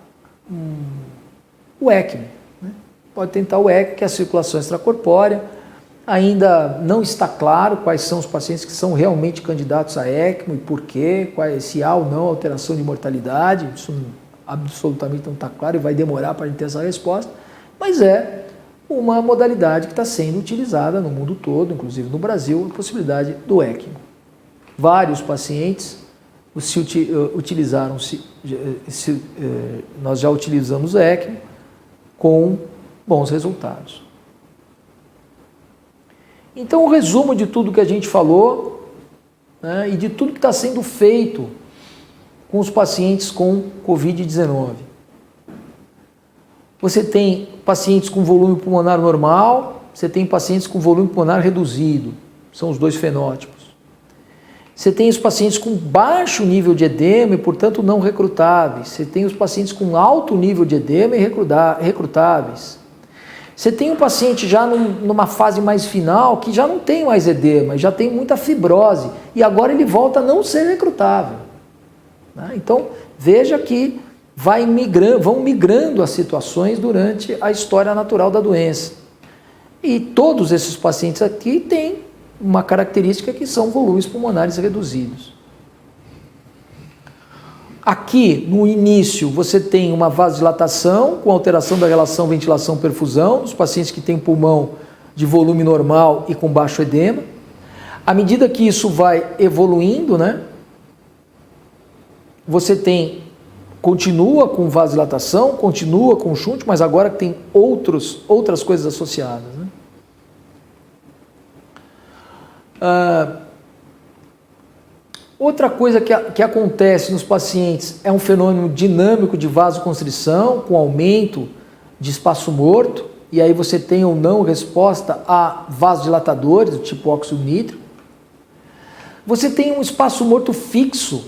o ECMO, né? Pode tentar o ECMO, que é a circulação extracorpórea. Ainda não está claro quais são os pacientes que são realmente candidatos a ECMO e por quê, se há ou não alteração de mortalidade, isso absolutamente não está claro e vai demorar para a gente ter essa resposta, mas é uma modalidade que está sendo utilizada no mundo todo, inclusive no Brasil, a possibilidade do ECMO. Vários pacientes nós já utilizamos o ECMO com bons resultados. Então, o resumo de tudo que a gente falou, né, e de tudo que está sendo feito com os pacientes com Covid-19. Você tem pacientes com volume pulmonar normal, você tem pacientes com volume pulmonar reduzido, são os dois fenótipos. Você tem os pacientes com baixo nível de edema e, portanto, não recrutáveis. Você tem os pacientes com alto nível de edema e recrutáveis. Você tem um paciente já numa fase mais final que já não tem mais edema, já tem muita fibrose e agora ele volta a não ser recrutável. Então, veja que vão migrando as situações durante a história natural da doença. E todos esses pacientes aqui têm uma característica que são volumes pulmonares reduzidos. Aqui, no início, você tem uma vasodilatação com alteração da relação ventilação-perfusão, nos pacientes que têm pulmão de volume normal e com baixo edema. À medida que isso vai evoluindo, né, você continua com vasodilatação, continua com shunt, mas agora tem outras coisas associadas, né? Outra coisa que acontece nos pacientes é um fenômeno dinâmico de vasoconstrição, com aumento de espaço morto, e aí você tem ou não resposta a vasodilatadores, do tipo óxido nítrico. Você tem um espaço morto fixo,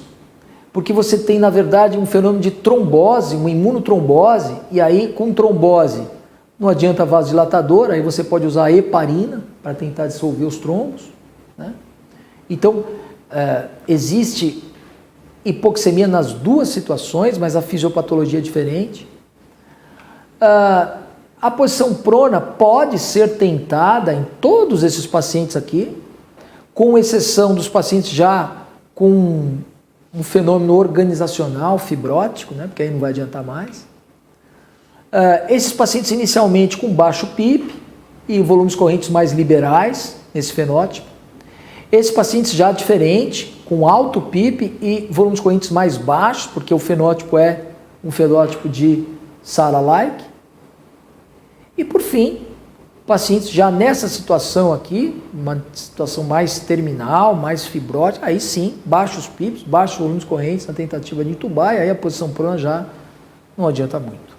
porque você tem, na verdade, um fenômeno de trombose, uma imunotrombose, e aí com trombose não adianta vasodilatador, aí você pode usar heparina para tentar dissolver os trombos, né? Então, existe hipoxemia nas duas situações, mas a fisiopatologia é diferente. A posição prona pode ser tentada em todos esses pacientes aqui, com exceção dos pacientes já com um fenômeno organizacional fibrótico, né, porque aí não vai adiantar mais. Esses pacientes inicialmente com baixo PIP e volumes correntes mais liberais, nesse fenótipo. Esses pacientes já diferente, com alto PIP e volumes correntes mais baixos, porque o fenótipo é um fenótipo de SARA-like. E por fim, pacientes já nessa situação aqui, uma situação mais terminal, mais fibrótica, aí sim, baixos PIPs, baixos volumes correntes na tentativa de intubar, e aí a posição prona já não adianta muito.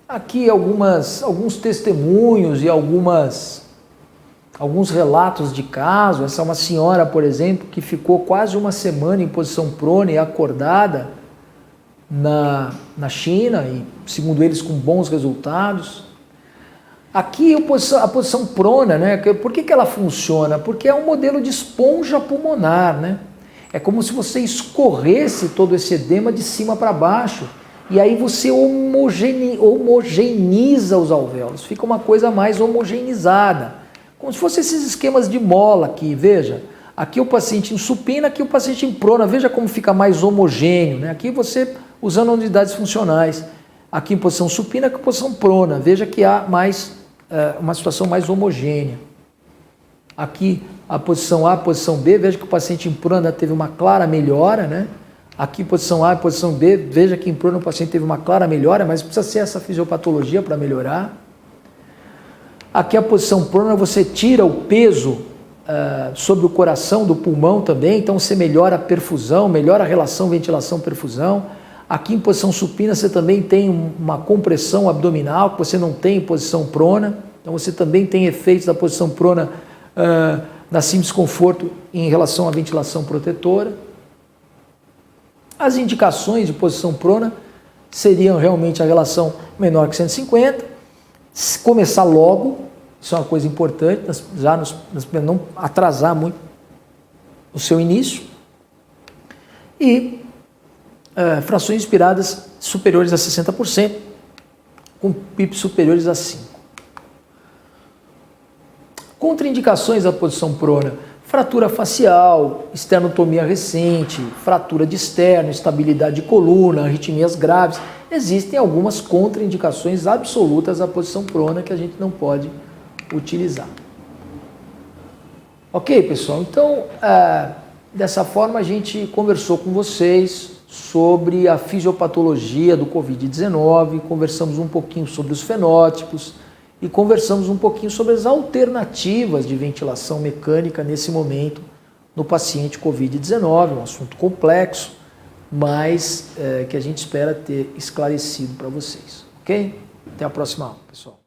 Aqui alguns testemunhos e alguns relatos de caso. Essa é uma senhora, por exemplo, que ficou quase uma semana em posição prona e acordada na China, e segundo eles com bons resultados. Aqui a posição prona, né? Por que ela funciona? Porque é um modelo de esponja pulmonar, né? É como se você escorresse todo esse edema de cima para baixo, e aí você homogeneiza os alvéolos, fica uma coisa mais homogeneizada, como se fossem esses esquemas de mola aqui, veja. Aqui o paciente em supina, aqui o paciente em prona, veja como fica mais homogêneo, né? Aqui você usando unidades funcionais, aqui em posição supina, aqui em posição prona, veja que há uma situação mais homogênea. Aqui a posição A, a posição B, veja que o paciente em prona teve uma clara melhora, né? Aqui posição A e posição B, veja que em prona o paciente teve uma clara melhora, mas precisa ser essa fisiopatologia para melhorar. Aqui a posição prona, você tira o peso sobre o coração do pulmão também, então você melhora a perfusão, melhora a relação ventilação-perfusão. Aqui em posição supina você também tem uma compressão abdominal que você não tem em posição prona, então você também tem efeitos da posição prona na simples conforto em relação à ventilação protetora. As indicações de posição prona seriam realmente a relação menor que 150, começar logo, isso é uma coisa importante, não atrasar muito o seu início, e frações inspiradas superiores a 60%, com PIP superiores a 5. Contraindicações da posição prona: fratura facial, esternotomia recente, fratura de externo, instabilidade de coluna, arritmias graves. Existem algumas contraindicações absolutas à posição prona que a gente não pode utilizar. Ok, pessoal? Então, dessa forma a gente conversou com vocês sobre a fisiopatologia do Covid-19, conversamos um pouquinho sobre os fenótipos e conversamos um pouquinho sobre as alternativas de ventilação mecânica nesse momento no paciente Covid-19, um assunto complexo, mas que a gente espera ter esclarecido para vocês. Ok? Até a próxima aula, pessoal.